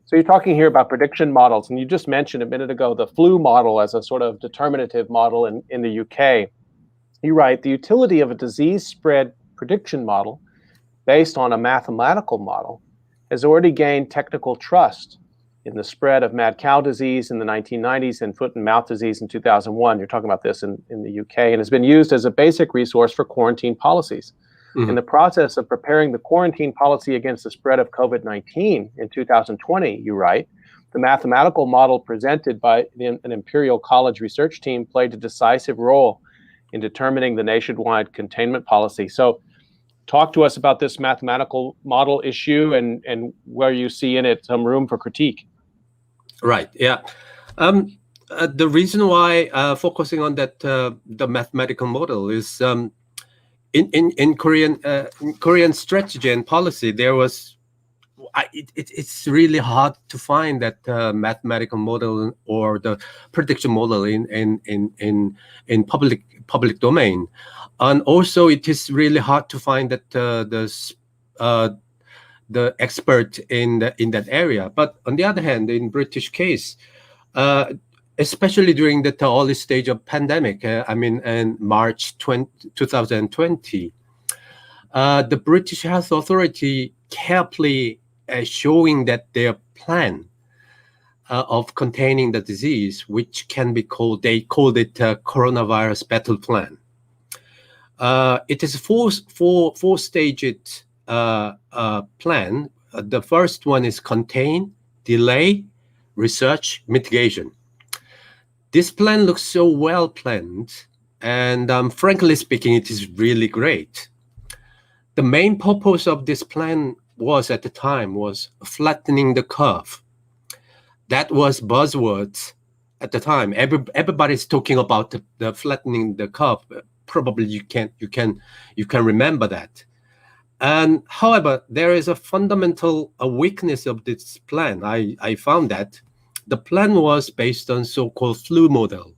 so you're talking here about prediction models, and you just mentioned a minute ago the flu model as a sort of determinative model in the UK. You write, the utility of a disease spread prediction model based on a mathematical model has already gained technical trust in the spread of mad cow disease in the 1990s and foot and mouth disease in 2001. You're talking about this in the UK, and has been used as a basic resource for quarantine policies. Mm-hmm. In the process of preparing the quarantine policy against the spread of COVID-19 in 2020, you write, the mathematical model presented by an Imperial College research team played a decisive role in determining the nationwide containment policy. So talk to us about this mathematical model issue and where you see in it some room for critique. Right, yeah. The reason why focusing on that the mathematical model is in Korean strategy and policy, there was it's really hard to find that mathematical model or the prediction model in public domain, and also it is really hard to find that the expert in that area. But on the other hand, in British case, especially during the early stage of pandemic, in March 2020, the British Health Authority carefully showing that their plan of containing the disease, which can be called, they called it coronavirus battle plan. It is a four-staged plan. The first one is contain, delay, research, mitigation. This plan looks so well planned, and frankly speaking, it is really great. The main purpose of this plan was at the time was flattening the curve. That was buzzwords at the time. Everybody's talking about the flattening the curve. Probably you can remember that. And however, there is a fundamental weakness of this plan. I found that the plan was based on so-called flu model,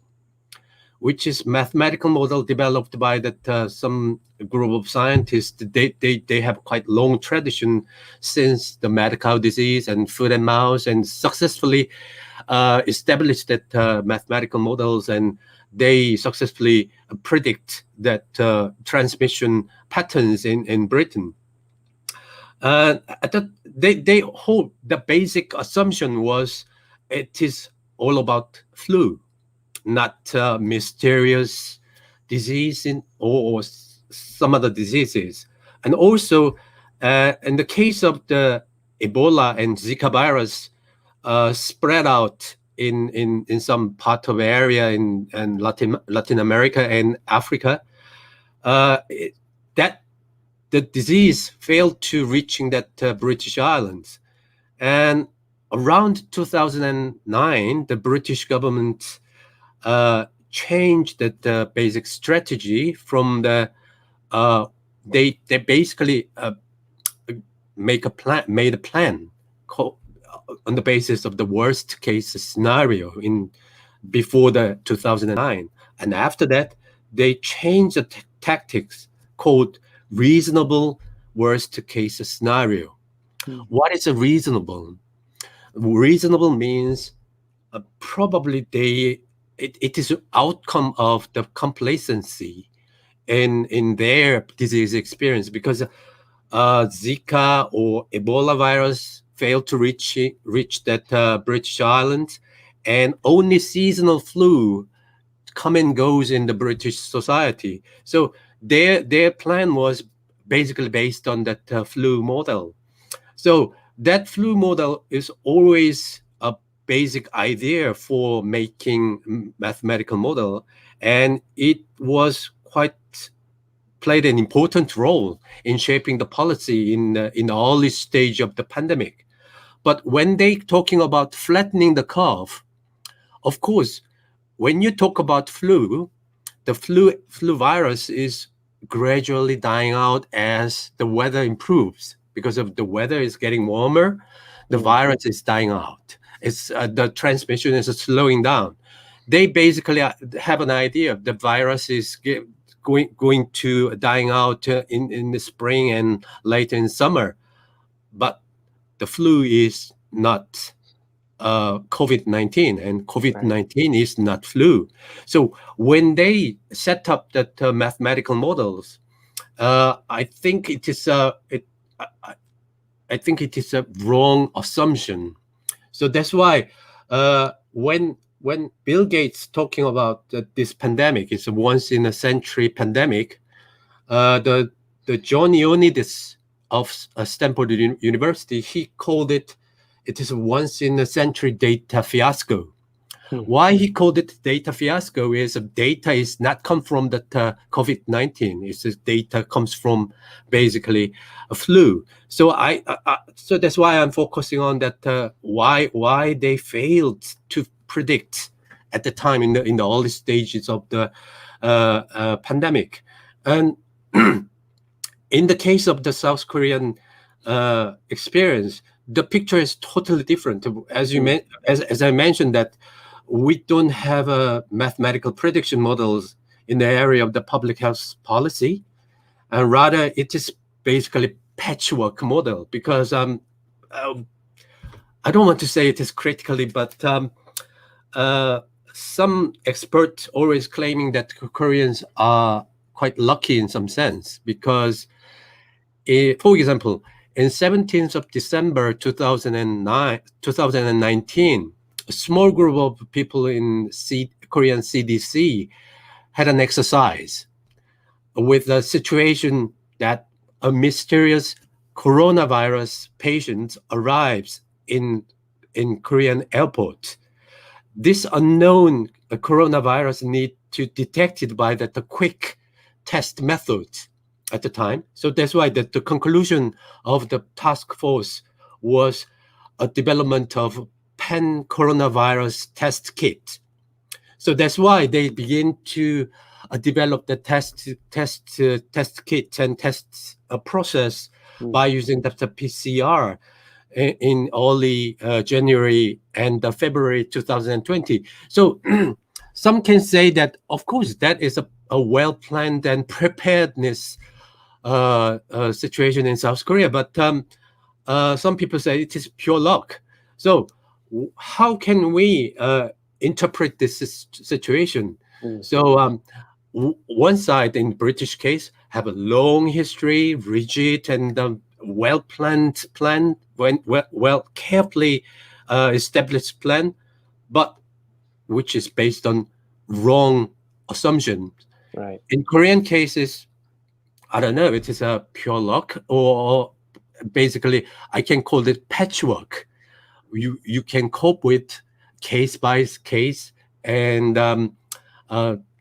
which is mathematical model developed by that some group of scientists. They have quite long tradition since the mad cow disease and foot and mouth, and successfully established that mathematical models, and they successfully predict that transmission patterns in Britain. They hold the basic assumption was it is all about flu, not mysterious disease or some other diseases. And also, in the case of the Ebola and Zika virus spread out in some part of area in Latin America and Africa, that the disease failed to reaching that British Islands. And around 2009, the British government changed the basic strategy from the they basically made a plan on the basis of the worst case scenario before the 2009. And after that, they changed the tactics called reasonable worst case scenario. What is a reasonable? Reasonable means probably it is an outcome of the complacency in their disease experience, because Zika or Ebola virus failed to reach that British Island, and only seasonal flu come and goes in the British society. So their plan was basically based on that flu model. So that flu model is always a basic idea for making mathematical model, and it was quite played an important role in shaping the policy in the early stage of the pandemic. But when they talking about flattening the curve, of course, when you talk about flu, the flu virus is gradually dying out as the weather improves. Because of the weather is getting warmer, the virus is dying out. It's the transmission is slowing down. They basically have an idea the virus is going to dying out in the spring and later in summer, but the flu is not COVID-19, and COVID-19 is not flu. So when they set up that mathematical models, I think it is I think it is a wrong assumption. So that's why when Bill Gates talking about this pandemic, it's a once in a century pandemic, the John Ioannidis of Stanford University, he called it is a once in a century data fiasco. Why he called it data fiasco is data is not come from the COVID-19. It's data comes from basically a flu. So so that's why I'm focusing on that. Why they failed to predict at the time in the early stages of the pandemic. And in the case of the South Korean experience, the picture is totally different. As you as I mentioned that we don't have mathematical prediction models in the area of the public health policy, and rather it is basically patchwork model, because I don't want to say it is critically, but some experts always claiming that Koreans are quite lucky in some sense, because for example, in 17th of December 2019, a small group of people in Korean CDC had an exercise with a situation that a mysterious coronavirus patient arrives in Korean airport. This unknown coronavirus need to detected by the quick test method at the time. So that's why the conclusion of the task force was a development of pan-coronavirus test kit. So that's why they begin to develop the test kit and test process by using the PCR in early January and February 2020. So some can say that, of course, that is a well-planned and preparedness situation in South Korea, but some people say it is pure luck. So how can we interpret this situation? So one side, in British case, have a long history, rigid and well-planned plan, well carefully established plan, but which is based on wrong assumptions. Right. In Korean cases, I don't know, it is a pure luck, or basically I can call it patchwork. You can cope with case by case and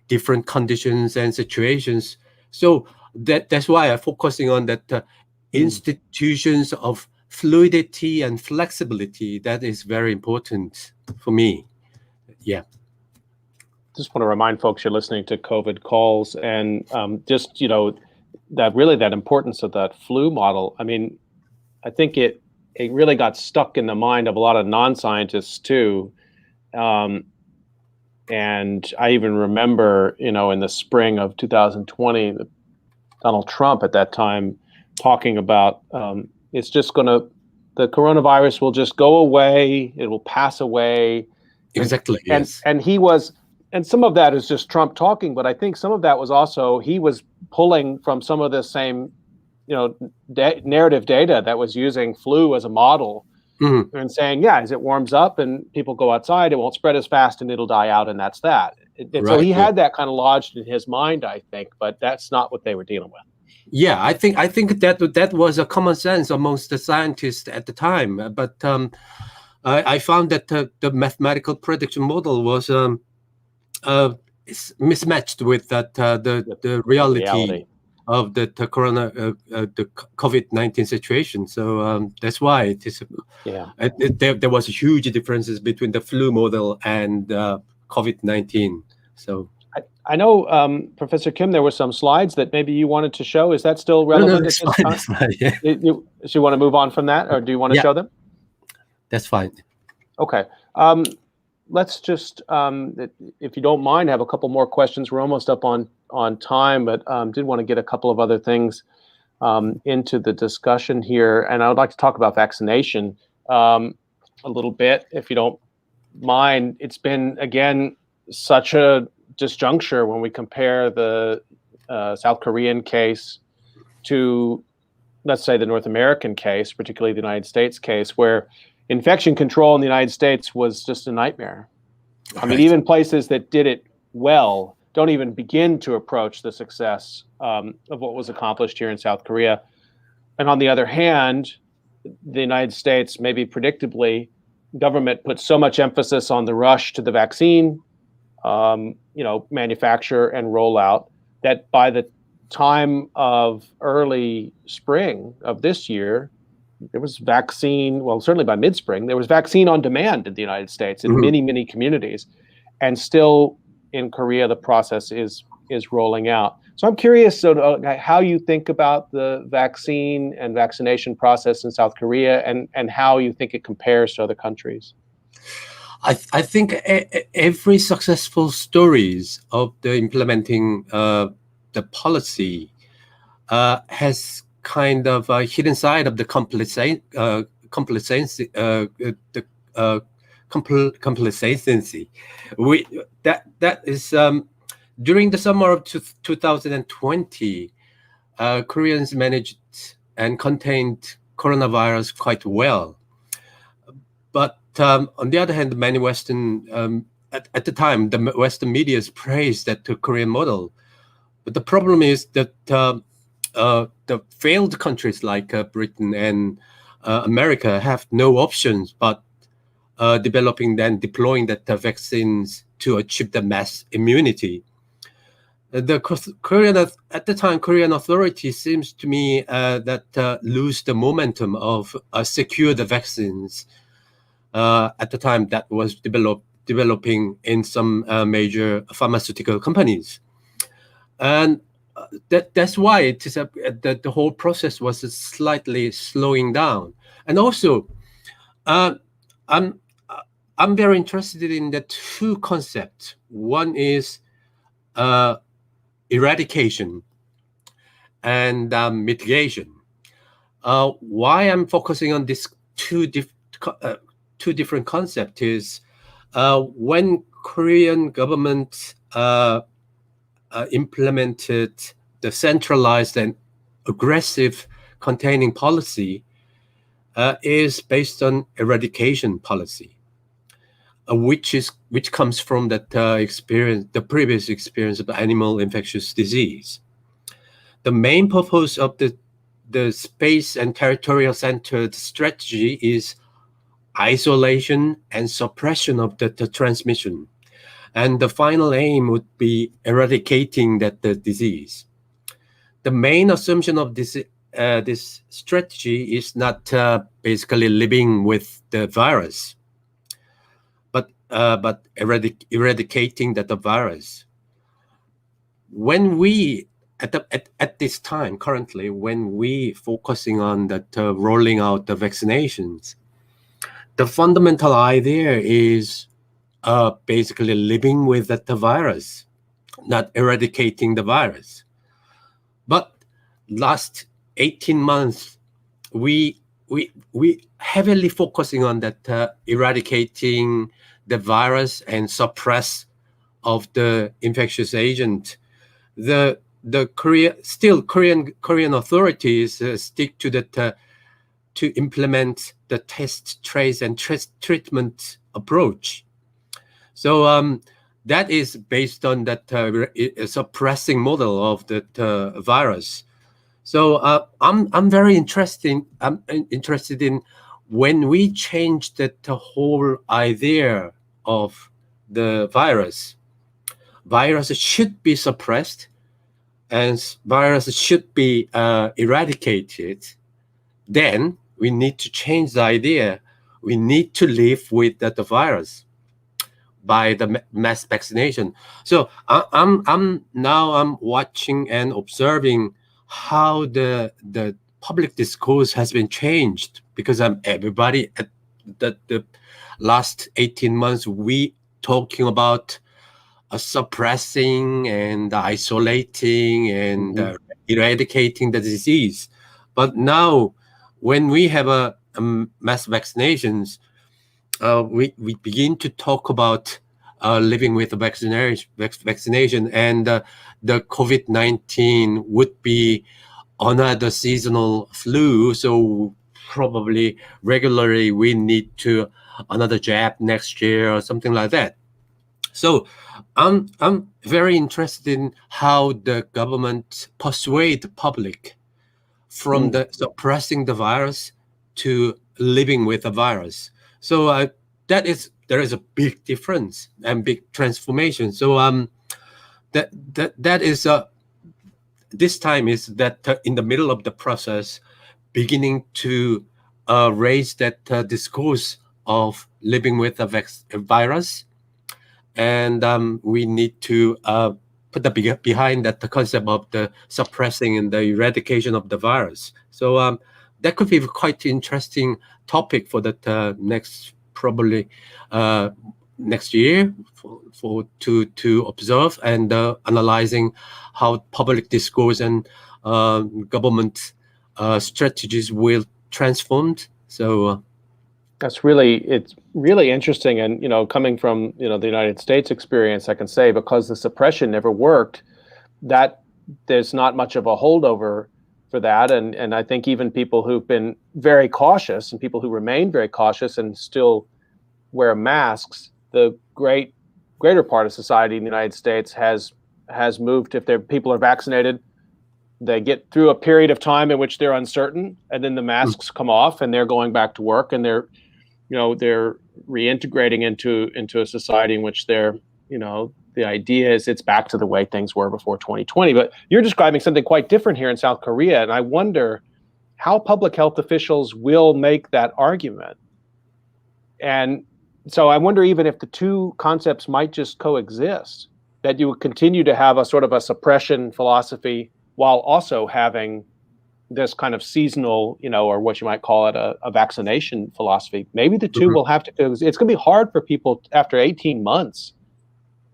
different conditions and situations. So that's why I'm focusing on that institutions of fluidity and flexibility. That is very important for me. Yeah. Just want to remind folks you're listening to COVID Calls, and just, you know, that importance of that flu model. I mean, I think it really got stuck in the mind of a lot of non-scientists too. And I even remember, in the spring of 2020, Donald Trump at that time talking about it's just the coronavirus will just go away, it will pass away. Exactly. And Yes. and some of that is just Trump talking, but I think some of that was also he was pulling from some of the same, narrative data that was using flu as a model and saying, yeah, as it warms up and people go outside, it won't spread as fast and it'll die out, and that's that. And so Right. he had that kind of lodged in his mind, I think, but that's not what they were dealing with. Yeah, I think that was a common sense amongst the scientists at the time. But I found that the mathematical prediction model was mismatched with that the reality of the COVID-19 situation. So that's why it is. There was huge differences between the flu model and COVID-19. So. I know, Professor Kim, there were some slides that maybe you wanted to show. Is that still relevant? No, that's fine. Yeah. Do you want to move on from that, or do you want to show them? That's fine. Okay. Let's just, if you don't mind, have a couple more questions. We're almost up on time, but did want to get a couple of other things into the discussion here. And I would like to talk about vaccination a little bit, if you don't mind. It's been, again, such a disjuncture when we compare the South Korean case to, let's say, the North American case, particularly the United States case, where infection control in the United States was just a nightmare. Right. I mean, even places that did it well don't even begin to approach the success of what was accomplished here in South Korea. And on the other hand, the United States, maybe predictably, government put so much emphasis on the rush to the vaccine, manufacture and rollout, that by the time of early spring of this year, there was vaccine, well, certainly by mid-spring, there was vaccine on demand in the United States in many, many communities. And still in Korea, the process is rolling out. So I'm curious how you think about the vaccine and vaccination process in South Korea and how you think it compares to other countries. I think every successful stories of the implementing the policy has kind of a hidden side of the complacency. That is during the summer of 2020, Koreans managed and contained coronavirus quite well. But on the other hand, many Western at the time, the Western media praised that Korean model. But the problem is that the failed countries like Britain and America have no options but developing and deploying the vaccines to achieve the mass immunity. At the time, Korean authorities seems to me that lose the momentum of secure the vaccines at the time that was developing in some major pharmaceutical companies. And that's why it is the whole process was slightly slowing down. And also, I'm very interested in the two concepts. One is eradication and mitigation. Why I'm focusing on this two different concepts is when Korean government implemented the centralized and aggressive containing policy is based on eradication policy, which comes from that the previous experience of animal infectious disease. The main purpose of the space and territorial centered strategy is isolation and suppression of the transmission. And the final aim would be eradicating the disease. The main assumption of this strategy is not basically living with the virus, but eradicating the virus. When we at this time currently, when we focusing on that rolling out the vaccinations, the fundamental idea is basically living with the virus, not eradicating the virus. But last 18 months, we heavily focusing on that eradicating the virus and suppress of the infectious agent. The Korean authorities stick to that to implement the test, trace, and treatment approach. So that is based on that suppressing model of that virus. So I'm very interested. I'm interested in when we change that whole idea of the virus. Virus should be suppressed, and virus should be eradicated. Then we need to change the idea. We need to live with that virus by the mass vaccination. So I'm watching and observing how the public discourse has been changed, because everybody at the last 18 months we talking about suppressing and isolating and eradicating the disease. But now when we have a mass vaccinations, we begin to talk about living with the vaccination, and the COVID-19 would be another seasonal flu. So probably regularly we need to another jab next year or something like that. So I'm very interested in how the government persuade the public from the suppressing the virus to living with the virus. So there is a big difference and big transformation. So that is this time is that in the middle of the process, beginning to raise that discourse of living with a virus, and we need to put the behind that the concept of the suppressing and the eradication of the virus. So that could be a quite interesting topic for that next probably next year to observe and analyzing how public discourse and government strategies will transformed. So it's really interesting. And, coming from, the United States experience, I can say, because the suppression never worked, that there's not much of a holdover for that. And I think even people who've been very cautious and people who remain very cautious and still wear masks, the greater part of society in the United States has moved. If their people are vaccinated, they get through a period of time in which they're uncertain, and then the masks come off and they're going back to work, and they're reintegrating into a society in which they're, the idea is it's back to the way things were before 2020. But you're describing something quite different here in South Korea, and I wonder how public health officials will make that argument. And so I wonder even if the two concepts might just coexist, that you would continue to have a sort of a suppression philosophy while also having this kind of seasonal, or what you might call it, a vaccination philosophy. Maybe the two will have to, it's going to be hard for people after 18 months,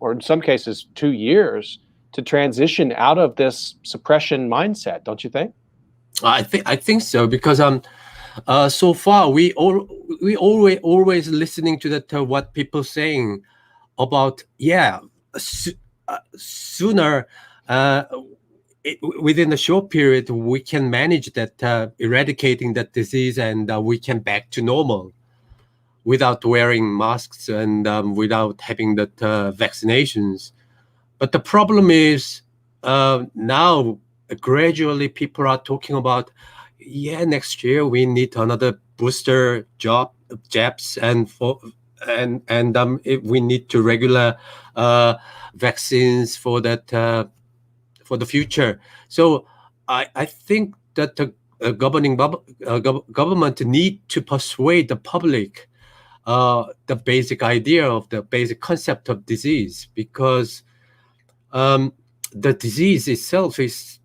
or in some cases 2 years, to transition out of this suppression mindset, don't you think? I think so, because so far we always listening to that what people saying about sooner within a short period we can manage that eradicating that disease, and we can back to normal without wearing masks and without having that vaccinations. But the problem is now gradually people are talking about next year we need another booster jabs, and we need to regular vaccines for that for the future. So I think that the government need to persuade the public the basic idea of the basic concept of disease, because the disease itself is,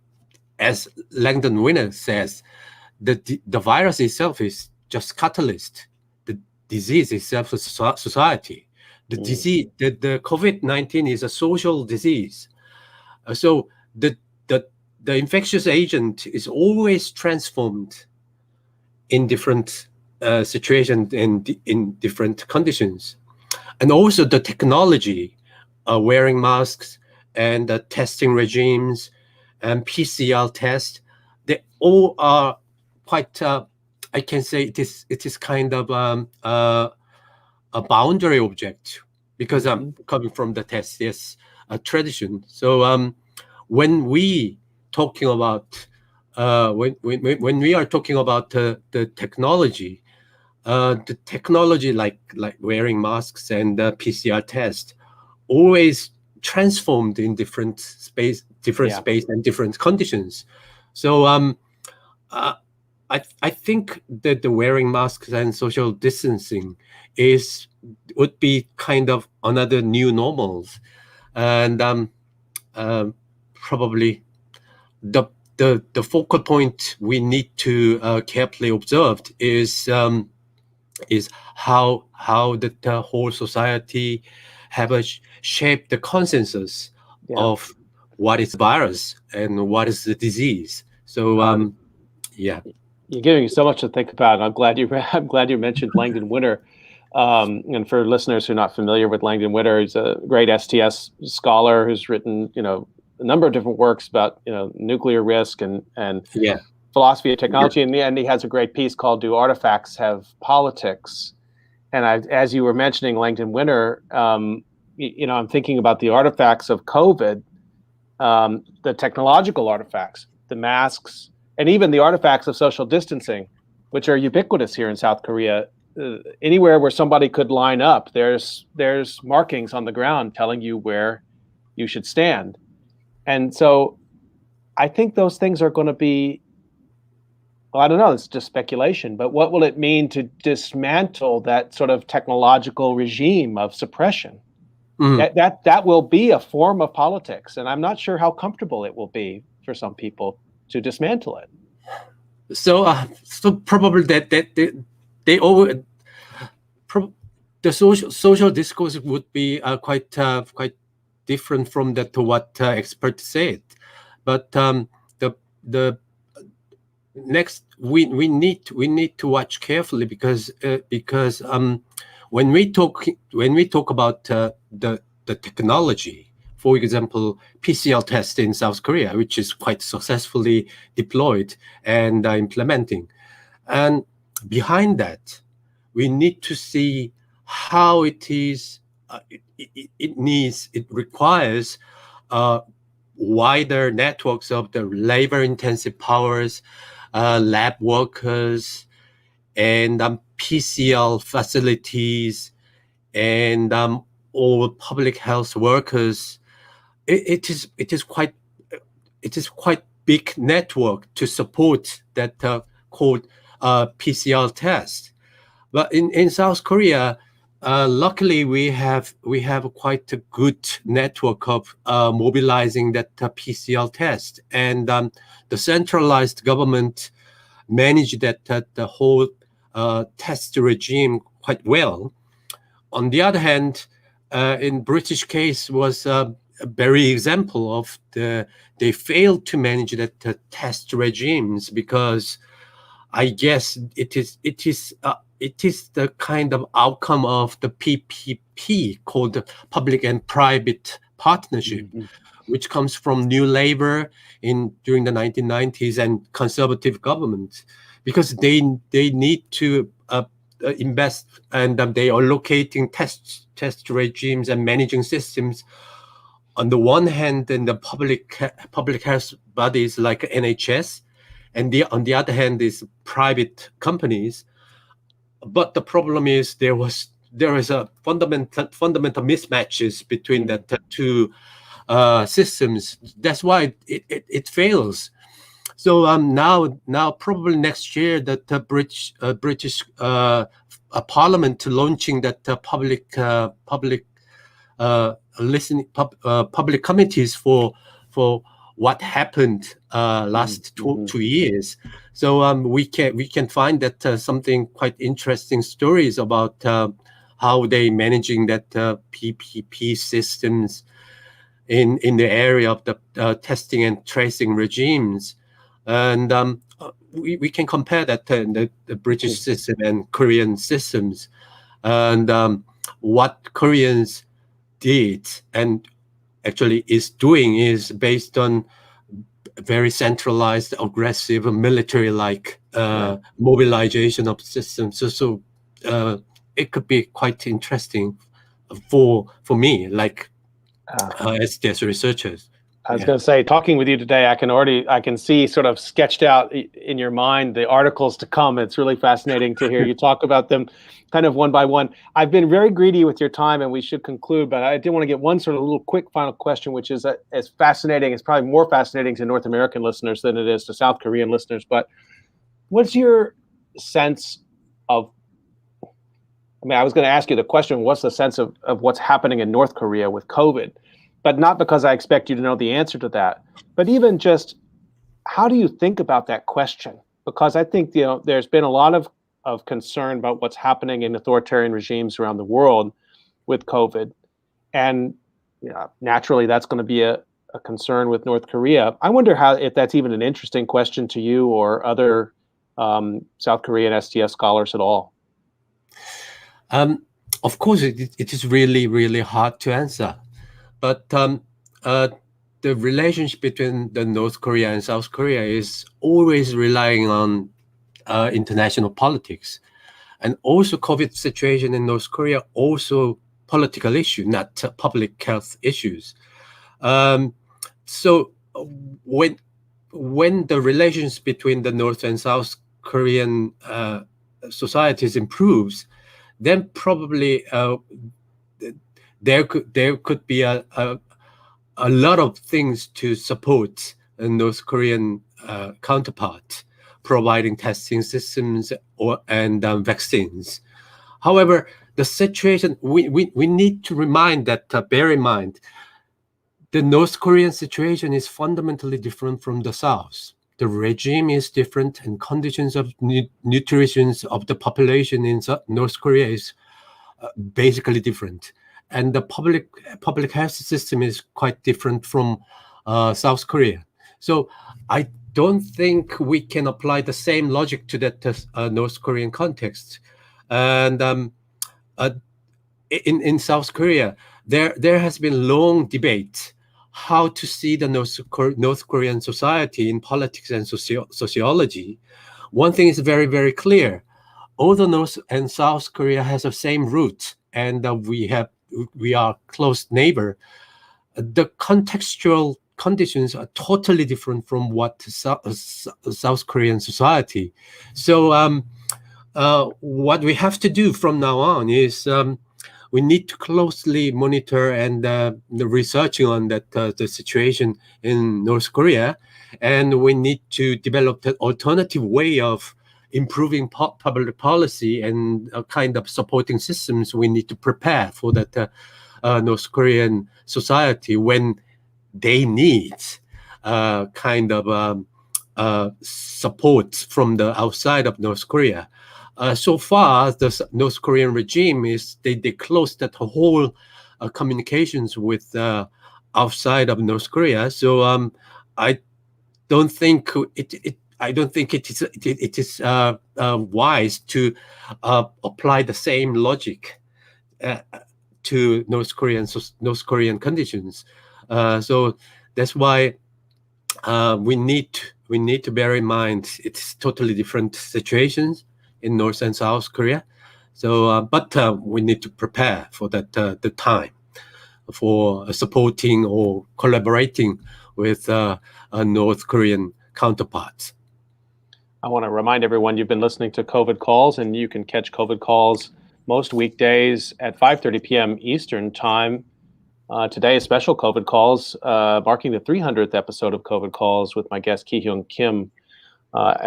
as Langdon Winner says, the virus itself is just catalyst. The disease itself is society. the disease, the COVID-19 is a social disease. So the infectious agent is always transformed in different situations and in different conditions. And also the technology, wearing masks and testing regimes and PCR tests, they all are quite, I can say it is kind of a boundary object, because I'm coming from the test tradition. So when we talking about when we are talking about the technology like wearing masks and PCR test, always transformed in different space and different conditions. So I think that the wearing masks and social distancing would be kind of another new normals, and probably the focal point we need to carefully observe is how the whole society have shaped the consensus of what is virus and what is the disease. So yeah, you're giving me so much to think about. And I'm glad you mentioned Langdon Winter. And for listeners who are not familiar with Langdon Winter, he's a great STS scholar who's written a number of different works about nuclear risk and philosophy of technology. In the end, he has a great piece called "Do Artifacts Have Politics?" And as you were mentioning Langdon Winter, I'm thinking about the artifacts of COVID, the technological artifacts, the masks, and even the artifacts of social distancing, which are ubiquitous here in South Korea. Anywhere where somebody could line up, there's markings on the ground telling you where you should stand. And so I think those things are going to be, well, I don't know, it's just speculation, but what will it mean to dismantle that sort of technological regime of suppression? That will be a form of politics, and I'm not sure how comfortable it will be for some people to dismantle it. So probably that they all the social discourse would be quite different from that to what experts said. But the next we need to watch carefully, because when we talk about the technology, for example, PCR test in South Korea, which is quite successfully deployed and implementing, and behind that, we need to see how it is. It requires wider networks of the labor-intensive powers, lab workers, and PCR facilities, and all public health workers. It is quite big network to support that called PCR test. But in South Korea, luckily we have quite a good network of mobilizing that PCR test, and the centralized government managed that the whole test regime quite well. On the other hand, in British case was a very example of they failed to manage that test regimes, because I guess it is the kind of outcome of the PPP, called the Public and Private Partnership, which comes from New Labour during the 1990s and conservative government, because they need to invest, and they are allocating test regimes and managing systems. On the one hand, in the public health bodies like NHS, and on the other hand is private companies. But the problem is there is a fundamental mismatches between the two systems. That's why it fails. So now probably next year that the British Parliament launching that public committees for what happened last 2 years. So we can find that something quite interesting stories about how they managing that PPP systems in the area of the testing and tracing regimes. And we can compare that to the British system and Korean systems, and what Koreans did and actually is doing is based on very centralized, aggressive, military-like mobilization of systems. So it could be quite interesting for me, like STS researchers. I was going to say, talking with you today, I can see sort of sketched out in your mind the articles to come. It's really fascinating to hear you talk about them kind of one by one. I've been very greedy with your time, and we should conclude, but I did want to get one sort of little quick final question, which is as fascinating, it's probably more fascinating to North American listeners than it is to South Korean listeners. But what's your sense of, I was going to ask you the question, what's the sense of what's happening in North Korea with COVID? But not because I expect you to know the answer to that, but even just how do you think about that question? Because I think, there's been a lot of concern about what's happening in authoritarian regimes around the world with COVID. And naturally, that's going to be a concern with North Korea. I wonder if that's even an interesting question to you or other South Korean STS scholars at all. Of course, it is really, really hard to answer. But the relationship between the North Korea and South Korea is always relying on international politics. And also COVID situation in North Korea, also political issue, not public health issues. So when the relations between the North and South Korean societies improves, then probably there could be a lot of things to support a North Korean counterpart, providing testing systems and vaccines. However, the situation, we need to bear in mind, the North Korean situation is fundamentally different from the South. The regime is different, and conditions of nutrition of the population in North Korea is basically different. And the public health system is quite different from South Korea. So I don't think we can apply the same logic to that North Korean context. And in South Korea, there has been long debate how to see the North Korean society in politics and sociology. One thing is very, very clear. Although North and South Korea has the same roots, and we are close neighbor, the contextual conditions are totally different from what South Korean society. So what we have to do from now on is we need to closely monitor and the researching on that the situation in North Korea, and we need to develop an alternative way of improving public policy and kind of supporting systems. We need to prepare for that North Korean society when they need kind of support from the outside of North Korea. So far, the North Korean regime they closed that whole communications with outside of North Korea. So I don't think it is wise to apply the same logic to North Korean conditions. So that's why we need to bear in mind it's totally different situations in North and South Korea. So, but we need to prepare for that the time for supporting or collaborating with North Korean counterparts. I want to remind everyone you've been listening to COVID Calls, and you can catch COVID Calls most weekdays at 5:30 p.m. Eastern Time. Today, a special COVID Calls, marking the 300th episode of COVID Calls with my guest Ki-Hyung Kim,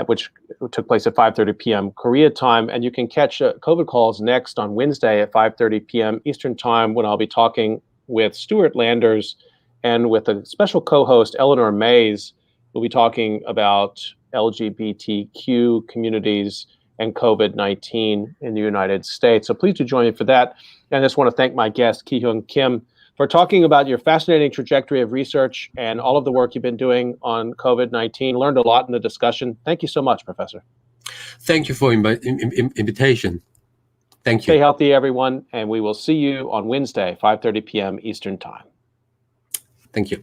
which took place at 5:30 p.m. Korea time. And you can catch COVID Calls next on Wednesday at 5:30 p.m. Eastern Time, when I'll be talking with Stuart Landers and with a special co-host, Eleanor Mays. We'll be talking about LGBTQ communities and COVID-19 in the United States. So please do join me for that. And I just want to thank my guest, Ki-Hyun Kim, for talking about your fascinating trajectory of research and all of the work you've been doing on COVID-19. Learned a lot in the discussion. Thank you so much, Professor. Thank you for invitation. Thank you. Stay healthy, everyone, and we will see you on Wednesday, 5:30 p.m. Eastern Time. Thank you.